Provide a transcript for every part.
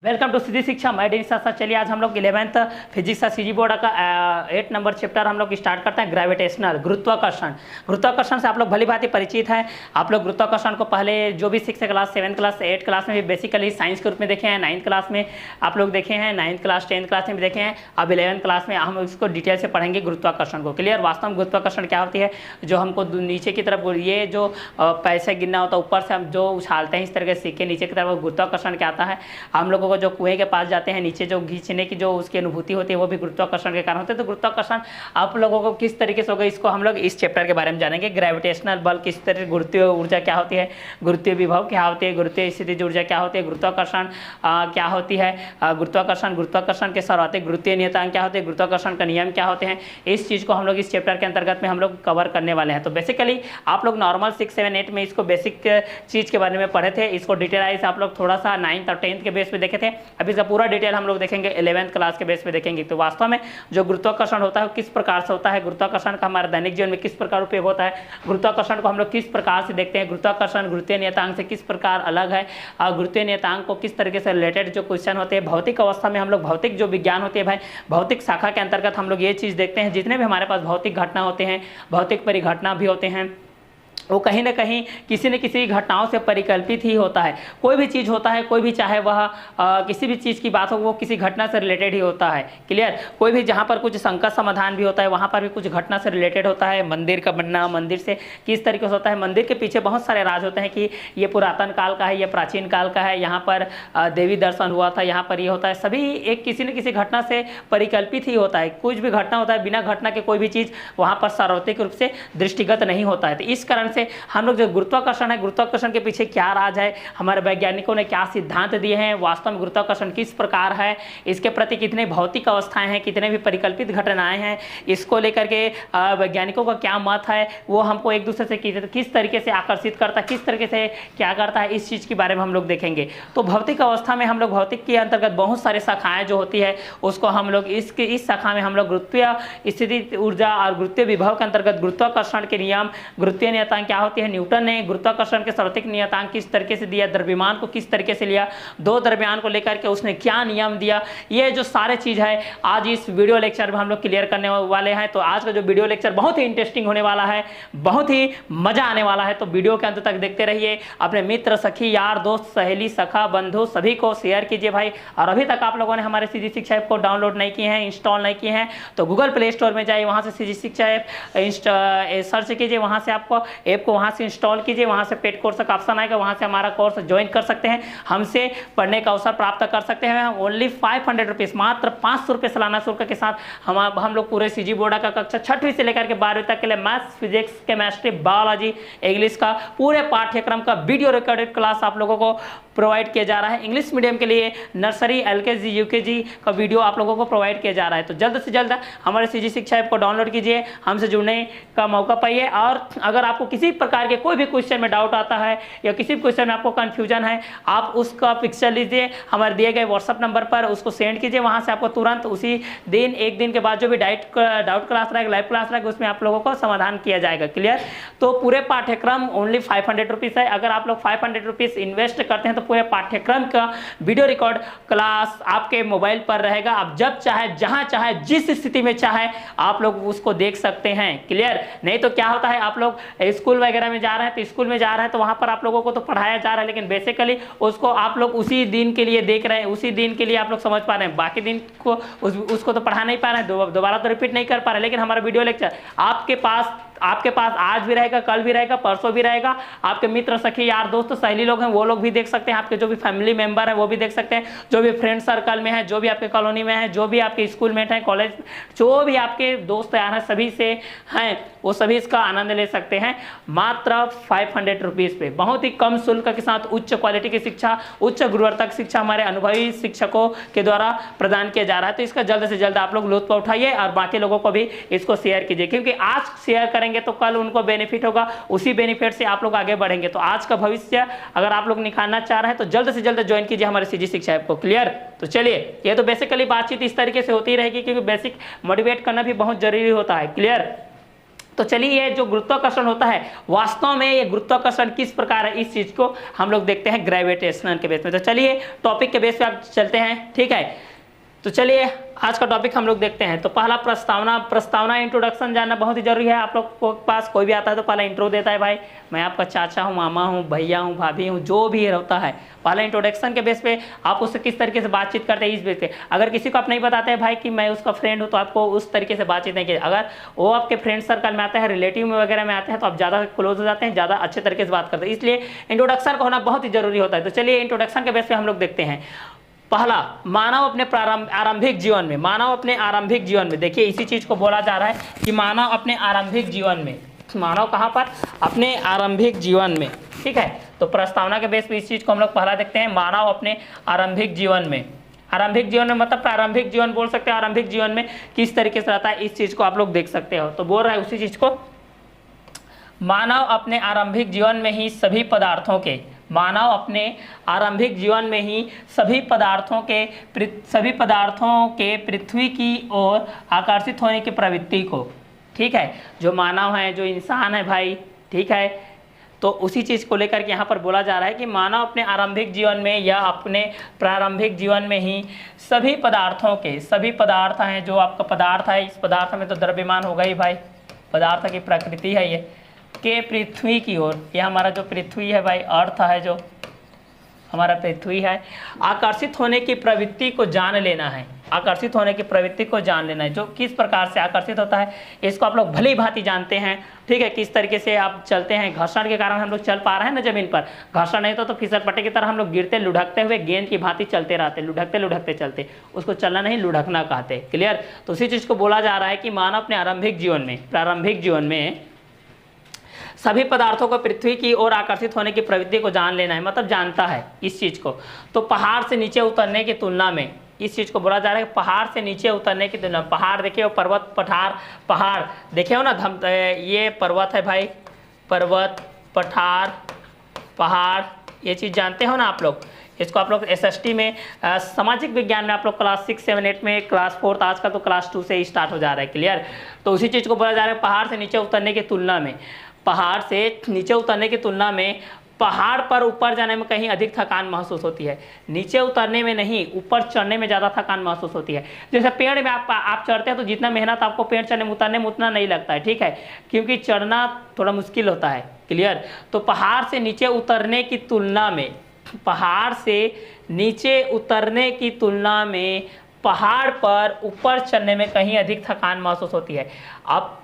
Welcome to सीधी शिक्षा। मैं Disha sir. चलिए आज हम लोग 11th फिजिक्स का सीजी बोर्ड का 8 नंबर चैप्टर हम लोग स्टार्ट करते हैं। ग्रेविटेशनल, गुरुत्वाकर्षण। गुरुत्वाकर्षण से आप लोग भली भांति परिचित हैं। आप लोग गुरुत्वाकर्षण को पहले जो भी 6th class, 7th class, 8th class में भी बेसिकली साइंस के रूप में देखे हैं। 9th क्लास में आप लोग देखे हैं, 9th क्लास, 10th क्लास में भी देखे हैं। अब 11th क्लास में हम इसको डिटेल से पढ़ेंगे गुरुत्वाकर्षण को। क्लियर? वास्तव में गुरुत्वाकर्षण क्या होती है? जो हमको नीचे की तरफ ये जो पैसे गिनना होता है, ऊपर से हम जो उछालते हैं इस तरह के सिक्के नीचे की तरफ, गुरुत्वाकर्षण क्या आता है? हम लोगों को जो कुएं के पास जाते हैं, नीचे जो खींचने की जो उसकी अनुभूति होती है वो भी गुरुत्वाकर्षण के कारण होते हैं। तो गुरुत्वाकर्षण आप लोगों को किस तरीके से होगा, इसको हम लोग इस चैप्टर के बारे में जानेंगे। ग्रेविटेशनल बल किस तरह, गुरुत्वीय ऊर्जा क्या होती है, गुरुत्वीय विभव क्या होती है, गुरुत्वीय स्थितिज ऊर्जा क्या होती है, गुरुत्वाकर्षण क्या होती है, गुरुत्वाकर्षण के सर्वाधिक गुरुत्वीय नियतांक क्या होते हैं, गुरुत्वाकर्षण का नियम क्या होते हैं, इस चीज़ को हम लोग इस चैप्टर के अंतर्गत में हम लोग कवर करने वाले हैं। तो बेसिकली आप लोग नॉर्मल 6, 7, 8 में इसको बेसिक चीज़ के बारे में पढ़े थे। इसको डिटेलाइज आप लोग थोड़ा सा 9th और 10th के बेस पे देखे थे। अभी इसका पूरा डिटेल हम लोग देखेंगे 11th क्लास के बेस पे देखेंगे। तो वास्तव में जो गुरुत्वाकर्षण होता है किस प्रकार से होता है, गुरुत्वाकर्षण का हमारे दैनिक जीवन में किस प्रकार उपयोग होता है, गुरुत्वाकर्षण को हम लोग किस प्रकार से देखते हैं, गुरुत्वाकर्षण गुरुत्वीय नियतांक से किस प्रकार अलग है, और गुरुत्वीय नियतांक को किस तरीके से रिलेटेड जो क्वेश्चन होते हैं भौतिक अवस्था में, हम लोग भौतिक जो विज्ञान होती है भाई, भौतिक शाखा के अंतर्गत हम लोग ये चीज़ देखते हैं। जितने भी हमारे पास भौतिक घटना होते हैं, भौतिक परिघटना भी होते हैं, वो कहीं ना कहीं किसी न किसी घटनाओं से परिकल्पित ही होता है। कोई भी चीज़ होता है, कोई भी चाहे वह किसी भी चीज़ की बात हो, वो किसी घटना से रिलेटेड ही होता है। क्लियर? कोई भी जहाँ पर कुछ संकट समाधान भी होता है वहाँ पर भी कुछ घटना से रिलेटेड होता है। मंदिर का बनना, मंदिर से किस तरीके से होता है, मंदिर के पीछे बहुत सारे राज होते हैं कि ये पुरातन काल का है, ये प्राचीन काल का है, यहाँ पर देवी दर्शन हुआ था, यहाँ पर ये होता है। सभी एक किसी न किसी घटना से परिकल्पित ही होता है। कुछ भी घटना होता है, बिना घटना के कोई भी चीज़ वहाँ पर सार्वत्रिक रूप से दृष्टिगत नहीं होता है। तो इस कारण से हम लोग जो गुरुत्वाकर्षण है, गुरुत्वाकर्षण के पीछे क्या राज है, हमारे वैज्ञानिकों ने क्या सिद्धांत दिए हैं, वास्तव में गुरुत्वाकर्षण किस प्रकार है, इसके प्रति कितने भौतिक अवस्थाएं हैं, कितने भी परिकल्पित घटनाएं हैं, इसको लेकर के वैज्ञानिकों का क्या मत है, वो हमको एक दूसरे से किस तरीके से आकर्षित करता है, किस तरीके से क्या करता है, इस चीज़ के बारे में हम लोग देखेंगे। तो भौतिक अवस्था में हम लोग भौतिक के अंतर्गत बहुत सारे शाखाएं जो होती है उसको हम लोग इस शाखा में हम लोग गुरुत्वीय स्थिति ऊर्जा और गुरुत्वीय विभव के अंतर्गत गुरुत्वाकर्षण के नियम, गुरुत्वीय नियतांक क्या होती है, न्यूटन ने गुरुत्वाकर्षण के सर्वाधिक नियतांक किस तरीके से दिया, द्रव्यमान को किस तरीके से लिया, दो द्रव्यमान को लेकर के उसने क्या नियम दिया, ये जो सारे चीज है आज इस वीडियो लेक्चर में हम लोग क्लियर करने वाले हैं। तो आज का जो वीडियो लेक्चर बहुत ही इंटरेस्टिंग होने वाला है, बहुत ही मजा आने वाला है। तो वीडियो के अंत तक देखते रहिए। अपने मित्र, सखी, यार, दोस्त, सहेली, सखा, बंधु सभी को शेयर कीजिए भाई। और अभी तक आप लोगों ने हमारे सीधी शिक्षा ऐप को डाउनलोड नहीं किए हैं, इंस्टॉल नहीं किए हैं, तो गूगल प्ले स्टोर में जाइए, वहां से सीधी शिक्षा ऐप सर्च कीजिए, वहां से आपको ऐप को वहां से इंस्टॉल कीजिए, वहां से पेड कोर्स का ऑप्शन आएगा, वहां से हमारा कोर्स ज्वाइन कर सकते हैं, हमसे पढ़ने का अवसर प्राप्त कर सकते हैं। ओनली 500 रुपीज, मात्र 500 रुपये सालाना शुल्क के साथ हम लोग पूरे सीजी बोर्ड का कक्षा 6वीं से लेकर के 12वीं तक के लिए maths, physics, chemistry, biology, English का पूरे पाठ्यक्रम का वीडियो रिकॉर्डेड क्लास आप लोगों को प्रोवाइड किया जा रहा है। इंग्लिश मीडियम के लिए नर्सरी, एलकेजी, यूकेजी का वीडियो आप लोगों को प्रोवाइड किया जा रहा है। तो जल्द से जल्द हमारे सीजी शिक्षा ऐप को डाउनलोड कीजिए, हमसे जुड़ने का मौका पाइए। और अगर आपको किसी प्रकार के कोई भी क्वेश्चन में डाउट आता है या किसी क्वेश्चन में आपको कंफ्यूजन है, आप उसका पिक्चर लीजिए, हमारे दिए गए व्हाट्सअप नंबर पर उसको सेंड कीजिए, वहां से आपको तुरंत उसी दिन, एक दिन के बाद जो भी डाउट क्लास रहेगा, लाइव क्लास रहेगा, उसमें आप लोगों को समाधान किया जाएगा। क्लियर? तो पूरे पाठ्यक्रम ओनली 500 रुपीज़ है। अगर आप लोग 500 रुपीज़ इन्वेस्ट करते हैं तो पूरे पाठ्यक्रम का वीडियो रिकॉर्ड क्लास आपके मोबाइल पर रहेगा। आप जब चाहे, जहां चाहे, जिस स्थिति में चाहे आप लोग उसको देख सकते हैं। क्लियर? नहीं तो क्या होता है, आप लोग स्कूल वगैरह में जा रहे हैं तो स्कूल में जा रहे हैं तो वहां पर आप लोगों को तो पढ़ाया जा रहा है, लेकिन बेसिकली उसको आप लोग उसी दिन के लिए देख रहे हैं, उसी दिन के लिए आप लोग समझ पा रहे हैं, बाकी दिन को उसको तो पढ़ा नहीं पा रहे हैं, दोबारा तो रिपीट नहीं कर पा रहे। लेकिन हमारा वीडियो लेक्चर आपके पास आज भी रहेगा, कल भी रहेगा, परसों भी रहेगा। आपके मित्र, सखी, यार, दोस्त, सहेली लोग हैं वो लोग भी देख सकते हैं, आपके जो भी फैमिली मेंबर है वो भी देख सकते हैं, जो भी फ्रेंड सर्कल में है, जो भी आपके कॉलोनी में है, जो भी आपके स्कूल मेट हैं, कॉलेज, जो भी आपके दोस्त यार हैं, सभी से हैं वो सभी इसका आनंद ले सकते हैं मात्र 500 रुपीज़ पे। बहुत ही कम शुल्क के साथ उच्च क्वालिटी की शिक्षा, उच्च गुणवत्ता शिक्षा हमारे अनुभवी शिक्षकों के द्वारा प्रदान किया जा रहा है। तो इसका जल्द से जल्द आप लोग लुत्फ उठाइए और बाकी लोगों को भी इसको शेयर कीजिए, क्योंकि आज शेयर करेंगे तो कल उनको बेनिफिट होगा, उसी बेनिफिट से आप लोग आगे बढ़ेंगे। तो आज का भविष्य अगर आप लोग निकालना चाह रहे हैं तो जल्द से जल्द ज्वाइन कीजिए हमारे सीजी शिक्षा ऐप को। क्लियर? तो चलिए, ये तो बेसिकली बातचीत इस तरीके से होती रहेगी, क्योंकि बेसिक मोटिवेट करना भी बहुत जरूरी होता है। क्लियर? तो चलिए ये जो गुरुत्वाकर्षण होता है वास्तव में ये गुरुत्वाकर्षण किस प्रकार है, इस चीज को हम लोग देखते हैं ग्रेविटेशनल के बेस में। तो चलिए टॉपिक के बेस पे आप चलते हैं, ठीक है। तो चलिए आज का टॉपिक हम लोग देखते हैं। तो पहला प्रस्तावना इंट्रोडक्शन जानना बहुत ही जरूरी है। आप लोग को पास कोई भी आता है तो पहला इंट्रो देता है, भाई मैं आपका चाचा हूँ, मामा हूँ, भैया हूँ, भाभी हूँ, जो भी होता है पहला इंट्रोडक्शन के बेस पे आप उससे किस तरीके से बातचीत करते हैं इस बेस पे। अगर किसी को आप नहीं बताते हैं भाई कि मैं उसका फ्रेंड हूँ तो आपको उस तरीके से बातचीत नहीं की। अगर वो आपके फ्रेंड सर्कल में आता है, रिलेटिव में वगैरह में आते हैं तो आप ज़्यादा क्लोज हो जाते हैं, ज़्यादा अच्छे तरीके से बात करते हैं। इसलिए इंट्रोडक्शन का होना बहुत ही जरूरी होता है। तो चलिए इंट्रोडक्शन के बेस पे हम लोग देखते हैं। पहला, मानव अपने आरंभिक जीवन में, मानव अपने आरंभिक जीवन में, देखिए इसी चीज को बोला जा रहा है कि मानव अपने आरंभिक जीवन में, मानव कहाँ पर, अपने आरंभिक जीवन में, ठीक है। तो प्रस्तावना के बेस पे इस चीज को हम लोग पहला देखते हैं, मानव अपने आरंभिक जीवन में। आरंभिक जीवन में मतलब प्रारंभिक जीवन बोल सकते हैं, आरंभिक जीवन में किस तरीके से रहता है इस चीज को आप लोग देख सकते हो। तो बोल रहा है उसी चीज को, मानव अपने आरंभिक जीवन में ही सभी पदार्थों के, मानव अपने आरंभिक जीवन में ही सभी पदार्थों के पृथ्वी की ओर आकर्षित होने की प्रवृत्ति को, ठीक है, जो मानव है, जो इंसान है भाई, ठीक है। तो उसी चीज़ को लेकर के यहाँ पर बोला जा रहा है कि मानव अपने आरंभिक जीवन में या अपने प्रारंभिक जीवन में ही सभी पदार्थों के, सभी पदार्थ हैं, जो आपका पदार्थ है, इस पदार्थ में तो द्रव्यमान होगा ही भाई, पदार्थ की प्रकृति है ये, के पृथ्वी की ओर, ये हमारा जो पृथ्वी है भाई, अर्थ है, जो हमारा पृथ्वी है, आकर्षित होने की प्रवृत्ति को जान लेना है, आकर्षित होने की प्रवृत्ति को जान लेना है। जो किस प्रकार से आकर्षित होता है इसको आप लोग भली भांति जानते हैं, ठीक है। किस तरीके से आप चलते हैं, घर्षण के कारण हम लोग चल पा रहे हैं ना जमीन पर, घर्षण नहीं तो फिसल पट्टे की तरह हम लोग गिरते लुढ़कते हुए गेंद की भांति चलते रहते, लुढ़कते लुढ़कते चलते, उसको चलना नहीं लुढ़कना कहते, क्लियर। तो उसी चीज़ को बोला जा रहा है कि मानव अपने आरंभिक जीवन में, प्रारंभिक जीवन में सभी पदार्थों को पृथ्वी की ओर आकर्षित होने की प्रवृत्ति को जान लेना है, मतलब जानता है इस चीज को। तो पहाड़ से नीचे उतरने की तुलना में इस चीज को बोला जा रहा है, पहाड़ से नीचे उतरने की तुलना, पहाड़ देखिए वो पर्वत, पहाड़ देखे हो ना, ये पर्वत है भाई, पर्वत, पठार, पहाड़, ये चीज जानते हो ना आप लोग। इसको आप लोग SST में सामाजिक विज्ञान में आप लोग क्लास 6, 7, 8 में, क्लास 4 आज का तो क्लास 2 से ही स्टार्ट हो जा रहा है, क्लियर। तो उसी चीज़ को बोला जा रहा है, पहाड़ से नीचे उतरने की तुलना में, पहाड़ से नीचे उतरने की तुलना में पहाड़ पर ऊपर जाने में कहीं अधिक थकान महसूस होती है, नीचे उतरने में नहीं, ऊपर चढ़ने में ज़्यादा थकान महसूस होती है। जैसे पेड़ में आप चढ़ते हैं तो जितना मेहनत आपको पेड़ चढ़ने में उतरने में उतना नहीं लगता है, ठीक है, क्योंकि चढ़ना थोड़ा मुश्किल होता है, क्लियर। तो पहाड़ से नीचे उतरने की तुलना में, पहाड़ से नीचे उतरने की तुलना में पहाड़ पर ऊपर चढ़ने में कहीं अधिक थकान महसूस होती है। अब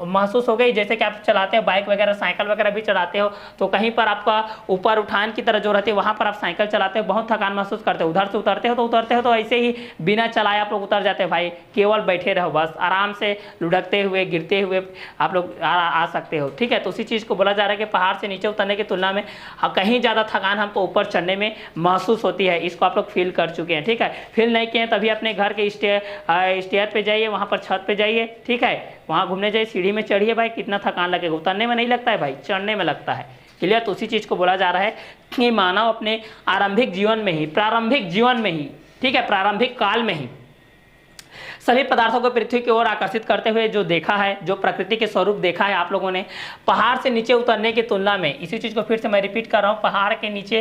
महसूस हो गई, जैसे कि आप चलाते हो बाइक वगैरह, साइकिल वगैरह भी चलाते हो, तो कहीं पर आपका ऊपर उठान की तरह जो रहती है वहाँ पर आप साइकिल चलाते हो, बहुत थकान महसूस करते हो, उधर से उतरते हो तो ऐसे ही बिना चलाए आप लोग उतर जाते हो भाई, केवल बैठे रहो बस, आराम से लुढ़कते हुए, गिरते हुए आप लोग आ सकते हो, ठीक है। तो उसी चीज़ को बोला जा रहा है कि पहाड़ से नीचे उतरने की तुलना में कहीं ज़्यादा थकान हमको ऊपर चढ़ने में महसूस होती है, इसको आप लोग फील कर चुके हैं, ठीक है। फील नहीं किए तभी अपने घर के स्टेयर पे जाइए, वहाँ पर छत पे जाइए, ठीक है, वहाँ घूमने जाइए, सीढ़ी में चढ़िए भाई, कितना थकान लगेगा, उतरने में नहीं लगता है भाई, चढ़ने में लगता है, क्लियर। तो उसी चीज़ को बोला जा रहा है कि मानव अपने आरंभिक जीवन में ही, प्रारंभिक जीवन में ही, ठीक है, प्रारंभिक काल में ही सभी पदार्थों को पृथ्वी की ओर आकर्षित करते हुए जो देखा है, जो प्रकृति के स्वरूप देखा है आप लोगों ने, पहाड़ से नीचे उतरने की तुलना में, इसी चीज़ को फिर से मैं रिपीट कर रहा हूँ, पहाड़ के नीचे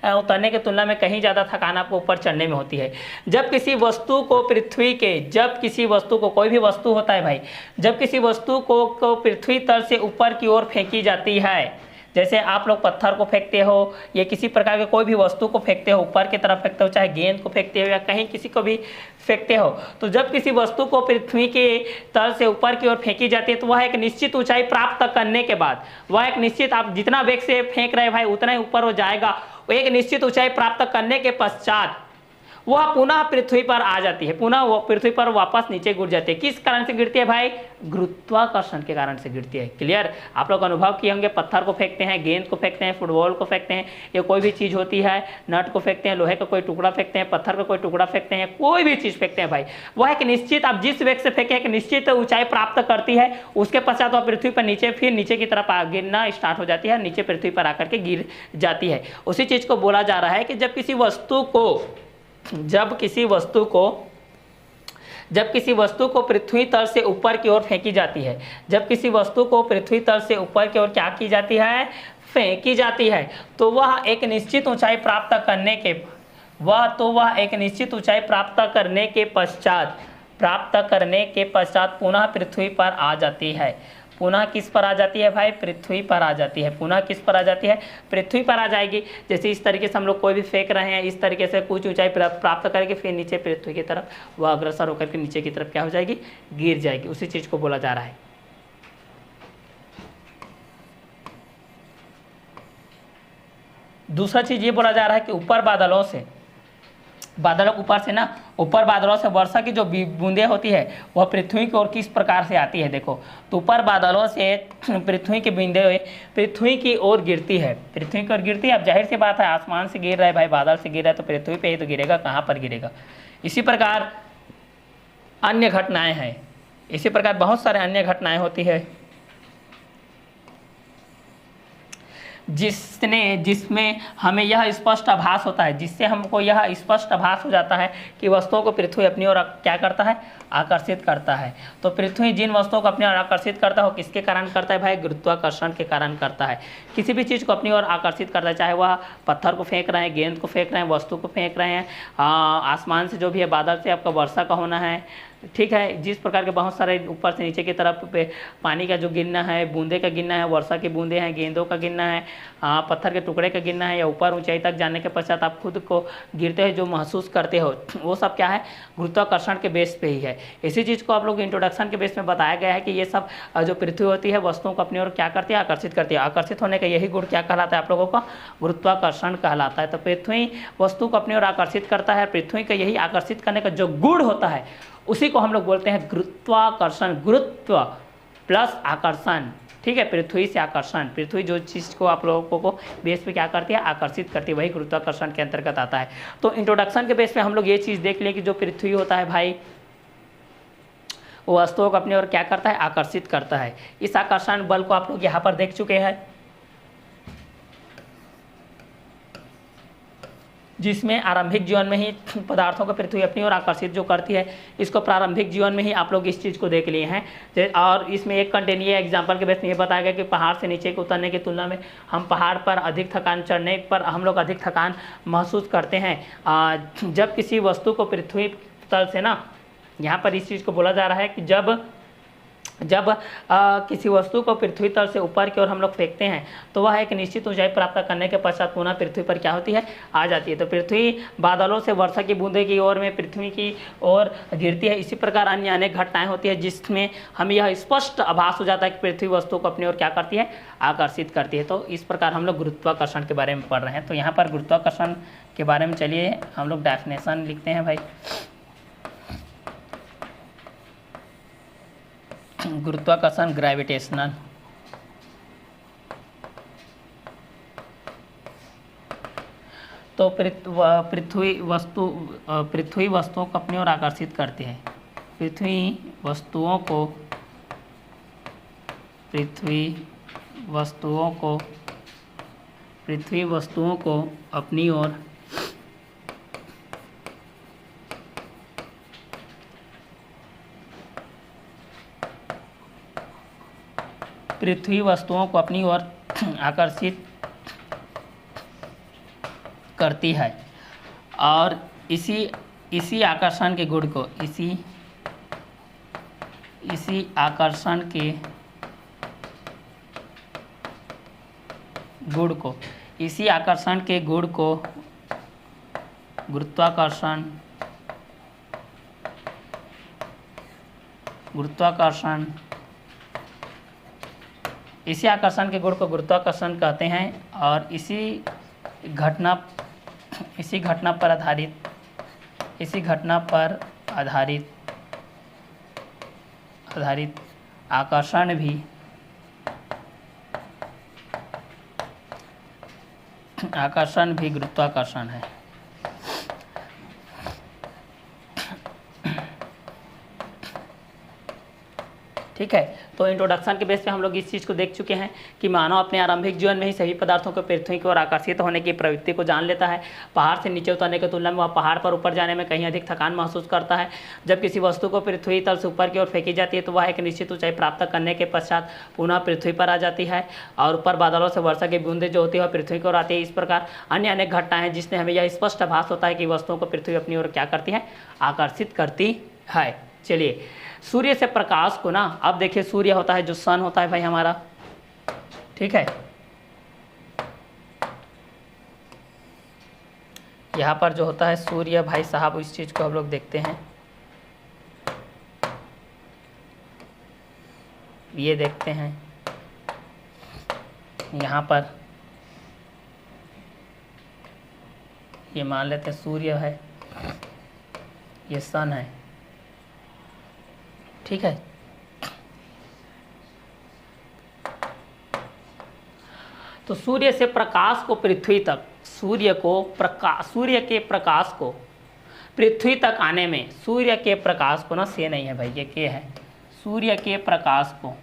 उतरने की तुलना में कहीं ज़्यादा थकान आपको ऊपर चढ़ने में होती है। जब किसी वस्तु को पृथ्वी के, जब किसी वस्तु को, कोई भी वस्तु होता है भाई, जब किसी वस्तु को पृथ्वी तल से ऊपर की ओर फेंकी जाती है, जैसे आप लोग पत्थर को फेंकते हो या किसी प्रकार के कोई भी वस्तु को फेंकते हो, ऊपर की तरफ फेंकते हो, चाहे गेंद को फेंकते हो या कहीं किसी को भी फेंकते हो, तो जब किसी वस्तु को पृथ्वी के तल से ऊपर की ओर फेंकी जाती है तो वह एक निश्चित ऊंचाई प्राप्त करने के बाद, वह एक निश्चित, आप जितना वेग से फेंक रहे भाई उतना ही ऊपर हो जाएगा, एक निश्चित ऊंचाई प्राप्त करने के पश्चात वह पुनः पृथ्वी पर आ जाती है, पुनः वो पृथ्वी पर वापस नीचे गिर जाती है। किस कारण से गिरती है भाई? गुरुत्वाकर्षण के कारण से गिरती है, क्लियर। आप लोग अनुभव किए होंगे, पत्थर को फेंकते हैं, गेंद को फेंकते हैं, फुटबॉल को फेंकते हैं, या कोई भी चीज़ होती है, नट को फेंकते हैं, लोहे का कोई टुकड़ा फेंकते हैं, पत्थर का कोई टुकड़ा फेंकते हैं, कोई भी चीज़ फेंकते हैं भाई, वह एक निश्चित, आप जिस वेग से फेंके एक निश्चित ऊंचाई प्राप्त करती है, उसके पश्चात वह पृथ्वी पर नीचे, फिर नीचे की तरफ गिरना स्टार्ट हो जाती है, नीचे पृथ्वी पर आकर के गिर जाती है। उसी चीज़ को बोला जा रहा है कि जब किसी वस्तु को जब किसी वस्तु को पृथ्वी तल से ऊपर की ओर फेंकी जाती है, जब किसी वस्तु को पृथ्वी तल से ऊपर की ओर क्या की जाती है, फेंकी जाती है, तो वह एक निश्चित ऊंचाई प्राप्त करने के एक निश्चित ऊंचाई प्राप्त करने के पश्चात पुनः पृथ्वी पर आ जाती है। पुनः किस पर आ जाती है भाई, पृथ्वी पर आ जाती है। पुनः किस पर आ जाती है, पृथ्वी पर आ जाएगी। जैसे इस तरीके से हम लोग कोई भी फेंक रहे हैं, इस तरीके से कुछ ऊंचाई प्राप्त करके फिर नीचे पृथ्वी की तरफ वह अग्रसर होकर के नीचे की तरफ क्या हो जाएगी, गिर जाएगी। उसी चीज को बोला जा रहा है। दूसरा चीज ये बोला जा रहा है कि ऊपर बादलों ऊपर बादलों से वर्षा की जो बूंदें होती है वह पृथ्वी की ओर किस प्रकार से आती है। देखो, तो ऊपर बादलों से पृथ्वी की बूंदें पृथ्वी की ओर गिरती है, पृथ्वी की ओर गिरती है। अब जाहिर सी बात है, आसमान से गिर रहा है भाई, बादल से गिर रहा है तो पृथ्वी पे ही तो गिरेगा, कहाँ पर गिरेगा। इसी प्रकार अन्य घटनाएं हैं, इसी प्रकार बहुत सारे अन्य घटनाएं होती है जिसमें हमें यह स्पष्ट आभास होता है, जिससे हमको यह स्पष्ट आभास हो जाता है कि वस्तुओं को पृथ्वी अपनी ओर क्या करता है, आकर्षित करता है। तो पृथ्वी जिन वस्तुओं को अपनी ओर आकर्षित करता हो, किसके कारण करता है भाई, गुरुत्वाकर्षण के कारण करता है। किसी भी चीज़ को अपनी ओर आकर्षित करता है, चाहे वह पत्थर को फेंक रहे हैं, गेंद को फेंक रहे हैं, वस्तु को फेंक रहे हैं, आसमान से जो भी है, बादल से आपका वर्षा का होना है, ठीक है। जिस प्रकार के बहुत सारे ऊपर से नीचे की तरफ पे पानी का जो गिरना है, बूंदे का गिरना है, वर्षा की बूंदे हैं, गेंदों का गिरना है, पत्थर के टुकड़े का गिरना है, या ऊपर ऊंचाई तक जाने के पश्चात आप खुद को गिरते हुए जो महसूस करते हो, वो सब क्या है, गुरुत्वाकर्षण के बेस पे ही है। इसी चीज़ को आप लोग इंट्रोडक्शन के बेस में बताया गया है कि ये सब जो पृथ्वी होती है वस्तुओं को अपनी ओर क्या करती है, आकर्षित करती है। आकर्षित होने का यही गुण क्या कहलाता है आप लोगों का, गुरुत्वाकर्षण कहलाता है। तो पृथ्वी वस्तु को अपनी ओर आकर्षित करता है, पृथ्वी का यही आकर्षित करने का जो गुण होता है उसी को हम लोग बोलते हैं गुरुत्वाकर्षण। गुरुत्व प्लस आकर्षण, ठीक है, पृथ्वी से आकर्षण। पृथ्वी जो चीज़ को आप लोगों को बेस पे क्या करती है, आकर्षित करती है, वही गुरुत्वाकर्षण के अंतर्गत आता है। तो इंट्रोडक्शन के बेस पे हम लोग ये चीज़ देख लें कि जो पृथ्वी होता है भाई, वो वस्तुओं को अपनी ओर क्या करता है, आकर्षित करता है। इस आकर्षण बल को आप लोग यहाँ पर देख चुके हैं, जिसमें आरंभिक जीवन में ही पदार्थों को पृथ्वी अपनी ओर आकर्षित जो करती है, इसको प्रारंभिक जीवन में ही आप लोग इस चीज़ को देख लिए हैं। और इसमें एक कंटिन्यू एग्जांपल के बेस में ये बताया गया कि पहाड़ से नीचे को उतरने की तुलना में हम पहाड़ पर अधिक थकान, चढ़ने पर हम लोग अधिक थकान महसूस करते हैं। जब किसी वस्तु को पृथ्वी तल से ना, यहाँ पर इस चीज़ को बोला जा रहा है कि जब किसी वस्तु को पृथ्वी तल से ऊपर की ओर हम लोग फेंकते हैं तो वह एक निश्चित ऊंचाई प्राप्त करने के पश्चात पुनः पृथ्वी पर क्या होती है, आ जाती है। तो पृथ्वी बादलों से वर्षा की बूंदे की ओर में पृथ्वी की ओर गिरती है। इसी प्रकार अन्य अनेक घटनाएं होती है जिसमें हमें यह स्पष्ट आभास हो जाता है कि पृथ्वी वस्तु को अपनी ओर क्या करती है, आकर्षित करती है। तो इस प्रकार हम लोग गुरुत्वाकर्षण के बारे में पढ़ रहे हैं। तो यहाँ पर गुरुत्वाकर्षण के बारे में चलिए हम लोग डेफिनेशन लिखते हैं भाई। गुरुत्वाकर्षण ग्रेविटेशनल, तो पृथ्वी वस्तुओं को अपनी ओर आकर्षित करती है। पृथ्वी वस्तुओं को अपनी ओर आकर्षित करती है। और इसी आकर्षण के गुण को इसी आकर्षण के गुण को गुरुत्वाकर्षण इसी आकर्षण के गुण को गुरुत्वाकर्षण कहते हैं। और इसी घटना पर आधारित आकर्षण भी गुरुत्वाकर्षण है। ठीक है। तो इंट्रोडक्शन के बेस पे हम लोग इस चीज़ को देख चुके हैं कि मानव अपने आरंभिक जीवन में ही सभी पदार्थों को पृथ्वी की ओर आकर्षित होने की प्रवृत्ति को जान लेता है। पहाड़ से नीचे उतरने की तुलना में वह पहाड़ पर ऊपर जाने में कहीं अधिक थकान महसूस करता है। जब किसी वस्तु को पृथ्वी तल से ऊपर की ओर फेंकी जाती है तो वह एक निश्चित ऊंचाई प्राप्त करने के पश्चात पुनः पृथ्वी पर आ जाती है और ऊपर बादलों से वर्षा की बूंदें जो होती है वह पृथ्वी की ओर आती है। इस प्रकार अन्य अनेक घटनाएं हैं जिसने हमें यह स्पष्ट आभास होता है कि वस्तुओं को पृथ्वी अपनी ओर क्या करती है, आकर्षित करती है। चलिए, सूर्य से प्रकाश को ना, अब देखिए सूर्य होता है जो सन होता है भाई हमारा, ठीक है। यहाँ पर जो होता है सूर्य भाई साहब, इस चीज को हम लोग देखते हैं, ये देखते हैं यहाँ पर, ये मान लेते हैं सूर्य है, ये सन है, ठीक है। तो सूर्य से प्रकाश को पृथ्वी तक, सूर्य के प्रकाश को पृथ्वी तक आने में, सूर्य के प्रकाश को ना, से नहीं है भाई, ये के है, सूर्य के प्रकाश को,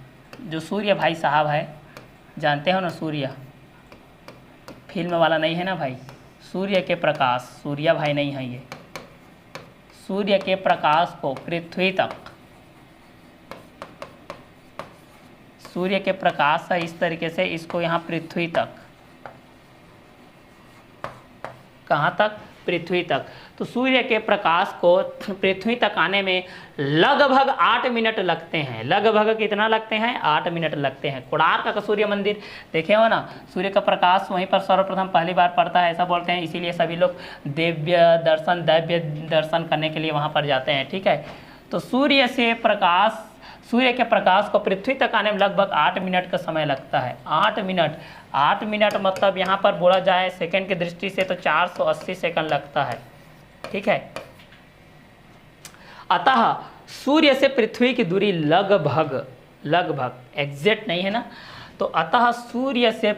जो सूर्य भाई साहब है, जानते हो ना, सूर्य फिल्म वाला नहीं है ना भाई, सूर्य के प्रकाश, सूर्य भाई नहीं है ये, सूर्य के प्रकाश को पृथ्वी तक, सूर्य के प्रकाश है इस तरीके से, इसको यहाँ पृथ्वी तक, कहाँ तक, पृथ्वी तक। तो सूर्य के प्रकाश को पृथ्वी तक आने में लगभग 8 मिनट लगते हैं। लगभग कितना लगते हैं, 8 मिनट लगते हैं। कोणार्क का सूर्य मंदिर देखे हो ना, सूर्य का प्रकाश वहीं पर सर्वप्रथम पहली बार पड़ता है, ऐसा बोलते हैं, इसीलिए सभी लोग दैव्य दर्शन करने के लिए वहाँ पर जाते हैं, ठीक है। तो सूर्य के प्रकाश को पृथ्वी तक आने में लगभग 8 मिनट का समय लगता है। 8 मिनट मतलब यहाँ पर बोला जाए सेकंड की दृष्टि से तो 480 सेकंड लगता है, ठीक है। अतः सूर्य से पृथ्वी की दूरी लगभग एग्जैक्ट नहीं है ना, तो अतः सूर्य से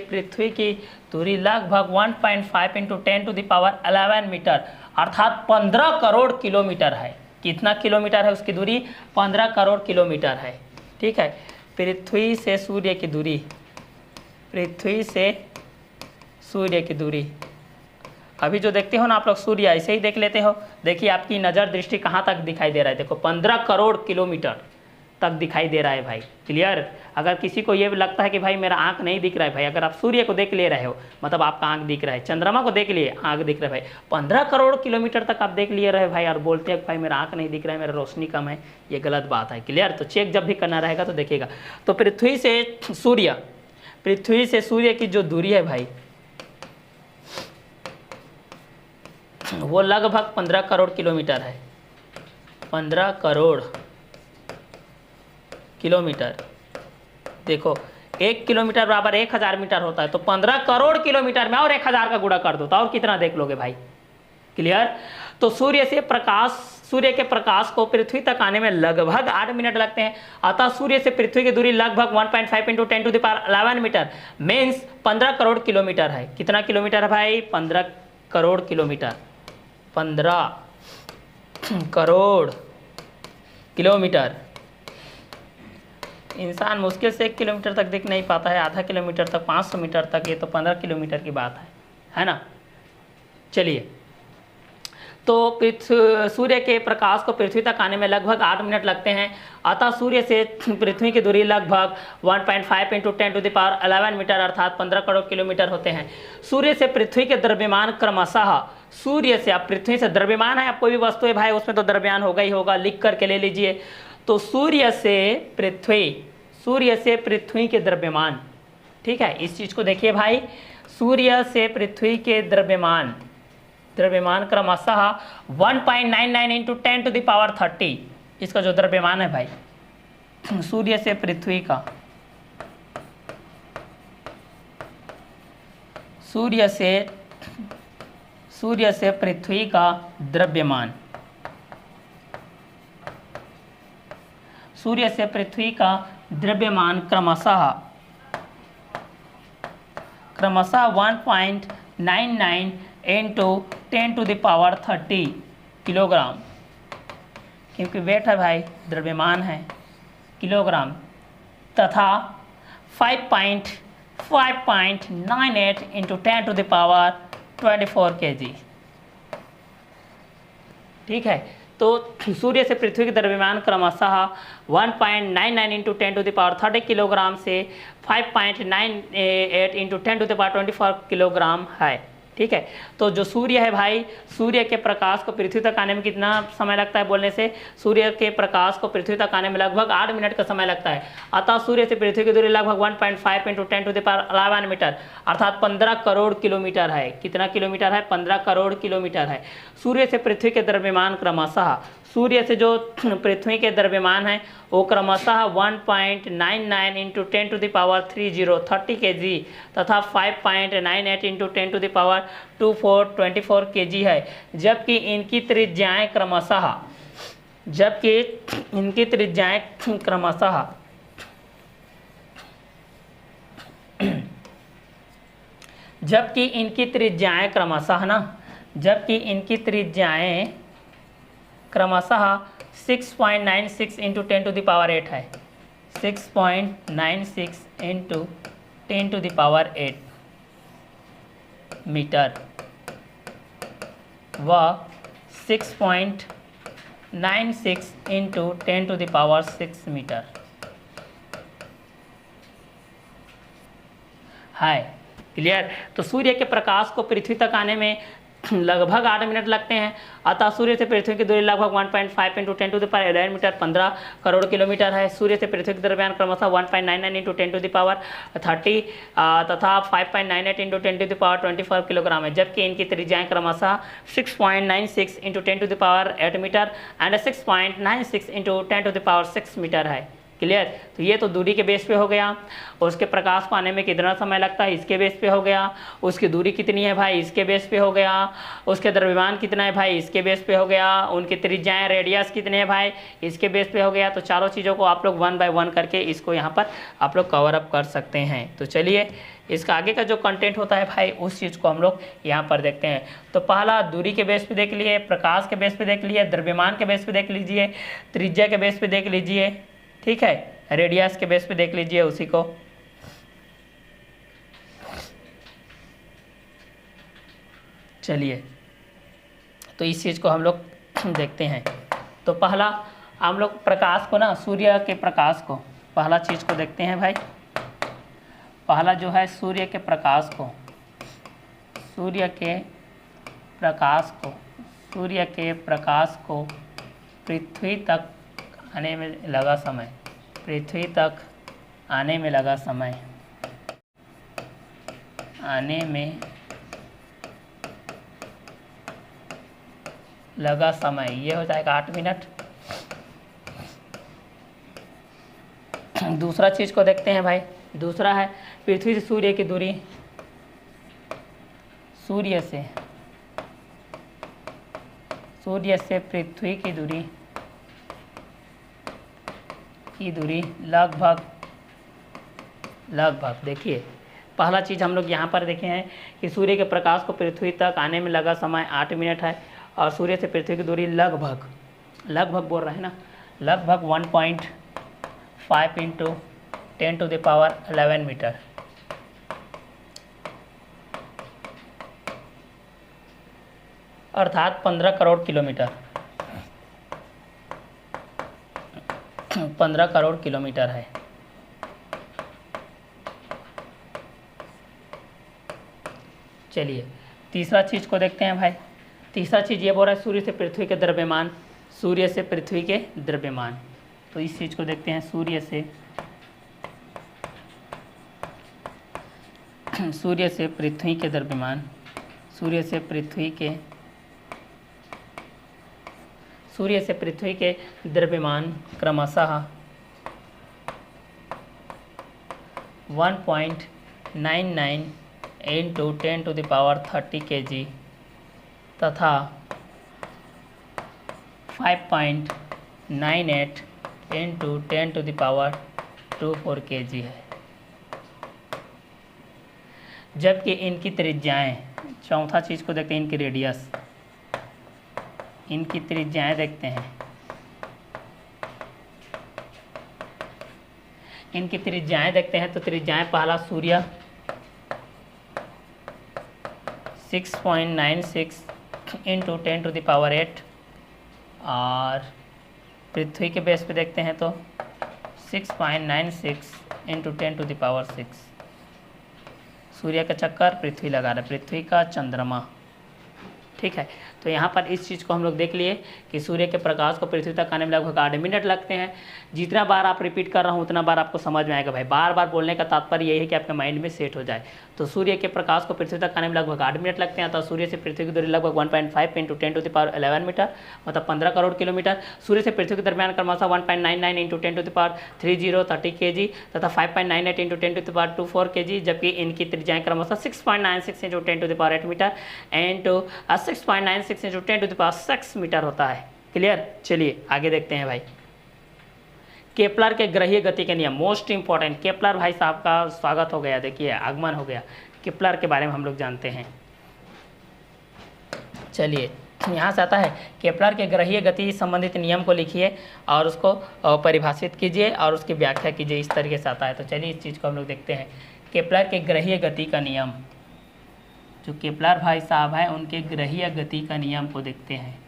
पृथ्वी की दूरी लगभग 1.5 × 10⁻11 मीटर अर्थात 15 करोड़ किलोमीटर है। कितना किलोमीटर है उसकी दूरी, 15 करोड़ किलोमीटर है, ठीक है। पृथ्वी से सूर्य की दूरी, अभी जो देखते हो ना आप लोग, सूर्य ऐसे ही देख लेते हो, देखिए आपकी नज़र दृष्टि कहाँ तक दिखाई दे रहा है, देखो 15 करोड़ किलोमीटर तक दिखाई दे रहा है भाई, क्लियर। अगर किसी को ये लगता है कि भाई मेरा आंख नहीं दिख रहा है भाई, अगर आप सूर्य को देख ले रहे हो मतलब आपका आंख दिख रहा है, चंद्रमा को देख लिए आंख दिख रहा है भाई, 15 करोड़ किलोमीटर तक आप देख लिए रहे भाई, और बोलते हैं भाई मेरा आंख नहीं दिख रहा है, मेरा रोशनी कम है, ये गलत बात है, क्लियर। तो चेक जब भी करना रहेगा तो देखिएगा। तो पृथ्वी से सूर्य की जो दूरी है भाई, वो लगभग 15 करोड़ किलोमीटर है, 15 करोड़ किलोमीटर। देखो 1 किलोमीटर बराबर 1000 मीटर होता है, तो 15 करोड़ किलोमीटर में और 1000 का गुणा कर दो तो और कितना देख लोगे भाई, क्लियर। तो सूर्य के प्रकाश को पृथ्वी तक आने में लगभग 8 मिनट लगते हैं। अतः सूर्य से पृथ्वी की दूरी लगभग 1.5 × 10⁻11 मीटर मीन्स 15 करोड़ किलोमीटर है। कितना किलोमीटर है भाई, 15 करोड़ किलोमीटर, 15 करोड़ किलोमीटर। इंसान मुश्किल से 1 किलोमीटर तक दिख नहीं पाता है, आधा किलोमीटर तक, 500 मीटर तक, ये तो 15 किलोमीटर की बात है ना। चलिए, तो सूर्य के प्रकाश को पृथ्वी तक आने में लगभग 8 मिनट लगते हैं। अतः सूर्य से पृथ्वी की दूरी लगभग 1.5 × 10⁻11 मीटर अर्थात 15 करोड़ किलोमीटर होते हैं। सूर्य से पृथ्वी के द्रव्यमान क्रमशः, सूर्य से, आप पृथ्वी से द्रव्यमान है, आप कोई भी वस्तु है भाई उसमें तो द्रव्यमान होगा ही होगा, लिख करके ले लीजिए। तो सूर्य से पृथ्वी के द्रव्यमान, ठीक है, इस चीज को देखिए भाई, सूर्य से पृथ्वी के द्रव्यमान क्रमशः 1.99 × 10⁻30, इसका जो द्रव्यमान है भाई सूर्य से पृथ्वी का, सूर्य से पृथ्वी का द्रव्यमान, सूर्य से पृथ्वी का द्रव्यमान क्रमशः 1.99 × 10⁻30 किलोग्राम क्योंकि वेट है भाई, द्रव्यमान है किलोग्राम, तथा 5.98 इंटू 10⁻24 kg। ठीक है, तो सूर्य से पृथ्वी के द्रव्यमान क्रमशः 1.99 इंटू 10⁻30 किलोग्राम से 5.98 इंटू 10⁻24 किलोग्राम है। ठीक है, तो जो सूर्य है भाई, सूर्य के प्रकाश को पृथ्वी तक आने में कितना समय लगता है बोलने से, सूर्य के प्रकाश को पृथ्वी तक आने में लगभग 8 मिनट का समय लगता है। अतः सूर्य से पृथ्वी की दूरी लगभग 1.5 इंटू 10⁻11 मीटर अर्थात 15 करोड़ किलोमीटर है। कितना किलोमीटर है? 15 करोड़ किलोमीटर है। सूर्य से पृथ्वी के द्रव्यमान क्रमशः, सूर्य से जो पृथ्वी के द्रव्यमान है वो क्रमशः 1.99 इंटू 10⁻30 kg तथा 5.98 इंटू 10⁻24 kg है। जबकि इनकी त्रिज्याएं क्रमशः क्रमशः 6.96 इंटू 10⁸ है। 6.96 इंटू 10⁸ मीटर व 6.96 इंटू 10⁶ मीटर है। क्लियर? तो सूर्य के प्रकाश को पृथ्वी तक आने में लगभग 8 मिनट लगते हैं। अतः सूर्य से पृथ्वी की दूरी लगभग 1.5 इंटू 10⁻11 मीटर 15 करोड़ किलोमीटर है। सूर्य से पृथ्वी के दरमियान क्रमशः 1.99 इंटू 10⁻30 तथा 5.98 इंटू 10⁻24 किलोग्राम है। जबकि इनकी त्रिज्याएं क्रमशः 6.96 into 10⁸ metre and 6.96 into 10⁶ metre है। क्लियर? तो ये तो दूरी के बेस पे हो गया। उसके प्रकाश को आने में कितना समय लगता है, इसके बेस पे हो गया। उसकी दूरी कितनी है भाई, इसके बेस पे हो गया। उसके द्रव्यमान कितना है भाई, इसके बेस पे हो गया। उनकी त्रिज्याएं, रेडियस कितने हैं भाई, इसके बेस पे हो गया। तो चारों चीज़ों को आप लोग 1 बाय 1 करके इसको यहाँ पर आप लोग कवर अप कर सकते हैं। तो चलिए इसका आगे का जो कंटेंट होता है भाई उस चीज़ को हम लोग यहाँ पर देखते हैं। तो पहला दूरी के बेस पे देख लिए, प्रकाश के बेस पे देख लिए, द्रव्यमान के बेस पे देख लीजिए, त्रिज्या के बेस पे देख लीजिए। ठीक है, रेडियस के बेस पे देख लीजिए उसी को। चलिए तो इस चीज़ को हम लोग देखते हैं। तो पहला हम लोग प्रकाश को ना, सूर्य के प्रकाश को, पहला चीज़ को देखते हैं भाई। पहला जो है सूर्य के प्रकाश को पृथ्वी तक आने में लगा समय, ये हो जाएगा 8 मिनट। दूसरा चीज़ को देखते हैं भाई। दूसरा है पृथ्वी से सूर्य की दूरी, सूर्य से पृथ्वी की दूरी लगभग देखिए, पहला चीज़ हम लोग यहाँ पर देखे हैं कि सूर्य के प्रकाश को पृथ्वी तक आने में लगा समय 8 मिनट है और सूर्य से पृथ्वी की दूरी लगभग बोल रहे हैं ना, लगभग 1.5 इंटू 10⁻11 मीटर। अर्थात 15 करोड़ किलोमीटर, 15 करोड़ किलोमीटर है। चलिए तीसरा चीज़ को देखते हैं भाई। तीसरा चीज़ ये बोल रहा है सूर्य से पृथ्वी के द्रव्यमान, तो इस चीज़ को देखते हैं। सूर्य से पृथ्वी के द्रव्यमान, सूर्य से पृथ्वी के द्रव्यमान क्रमशः 1.99 इंटू 10⁻30 kg तथा 5.98 इंटू 10⁻24 kg है। जबकि इनकी त्रिज्याएं, चौथा चीज़ को देखते हैं, इनकी रेडियस, इनकी त्रिज्याएं देखते हैं। इनकी त्रिज्याएं देखते हैं। तो त्रिज्याएं, पहला सूर्य 6.96 इंटू 10⁸, और पृथ्वी के बेस पे देखते हैं तो 6.96 इंटू 10⁶। सूर्य का चक्कर पृथ्वी लगा रहा है, पृथ्वी का चंद्रमा, ठीक है। तो यहाँ पर इस चीज़ को हम लोग देख लिए कि सूर्य के प्रकाश को पृथ्वी तक आने में लगभग 8 मिनट लगते हैं। जितना बार आप रिपीट कर रहा हूँ उतना बार आपको समझ में आएगा भाई। बार बार बोलने का तात्पर्य यही है कि आपके माइंड में सेट हो जाए। तो सूर्य के प्रकाश को पृथ्वी तक आने में लगभग 8 मिनट लगते हैं। तो सूर्य से पृथ्वी की दूरी लगभग 1.5 इंटू 10⁻11 मीटर, मतलब 15 करोड़ किलोमीटर। सूर्य से पृथ्वी के दरमियान क्रमशः 1.99 इंटू 10⁻30 kg तथा 5.98 इंटू 10⁻24 kg, जबकि इनकी त्रिज्याएं क्रमशः 6.96 into 10⁸ metre and 6.96 into 10⁶ metre होता है। क्लियर। चलिए आगे देखते हैं भाई। केपलर के ग्रहीय गति के नियम, मोस्ट इंपॉर्टेंट। केपलर भाई साहब का स्वागत हो गया, देखिए आगमन हो गया। केपलर के बारे में हम लोग जानते हैं। चलिए यहाँ से आता है, केपलर के ग्रहीय गति संबंधित नियम को लिखिए और उसको परिभाषित कीजिए और उसकी व्याख्या कीजिए। इस तरीके से आता है। तो चलिए इस चीज़ को हम लोग देखते हैं। केपलर के ग्रहीय गति का नियम, जो केपलर भाई साहब हैं उनके ग्रहीय गति का नियम को देखते हैं।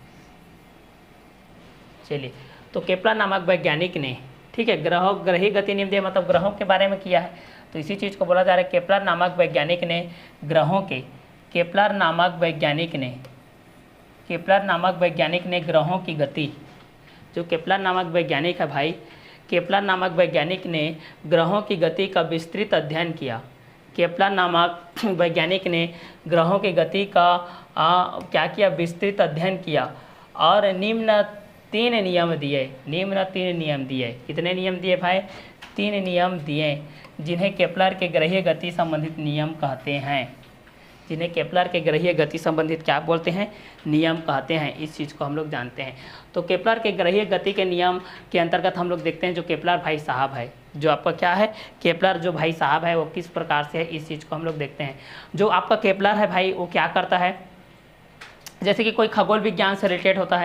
चलिए, तो केपलर नामक वैज्ञानिक ने, ठीक है, ग्रहीय गति नियम दिया, मतलब ग्रहों के बारे में किया है। तो इसी चीज़ को बोला जा रहा है केपलर नामक वैज्ञानिक ने केपलर नामक वैज्ञानिक ने ग्रहों की गति, जो केपलर नामक वैज्ञानिक है भाई, केपलर नामक वैज्ञानिक ने ग्रहों की गति का विस्तृत अध्ययन किया। केपलर नामक वैज्ञानिक ने ग्रहों की गति का क्या किया, विस्तृत अध्ययन किया और निम्न तीन नियम दिए। कितने नियम दिए भाई? 3 नियम दिए, जिन्हें केपलर के ग्रहीय गति संबंधित नियम कहते हैं। जिन्हें केपलर के ग्रहीय गति संबंधित क्या बोलते हैं? नियम कहते हैं। इस चीज़ को हम लोग जानते हैं। तो केपलर के ग्रहीय गति के नियम के अंतर्गत हम लोग देखते हैं जो केपलर भाई साहब है, जो आपका क्या है, केपलर जो भाई साहब है वो किस प्रकार से है, इस चीज़ को हम लोग देखते हैं। जो आपका केपलर है भाई वो क्या करता है, जैसे कि कोई खगोल विज्ञान से रिलेटेड होता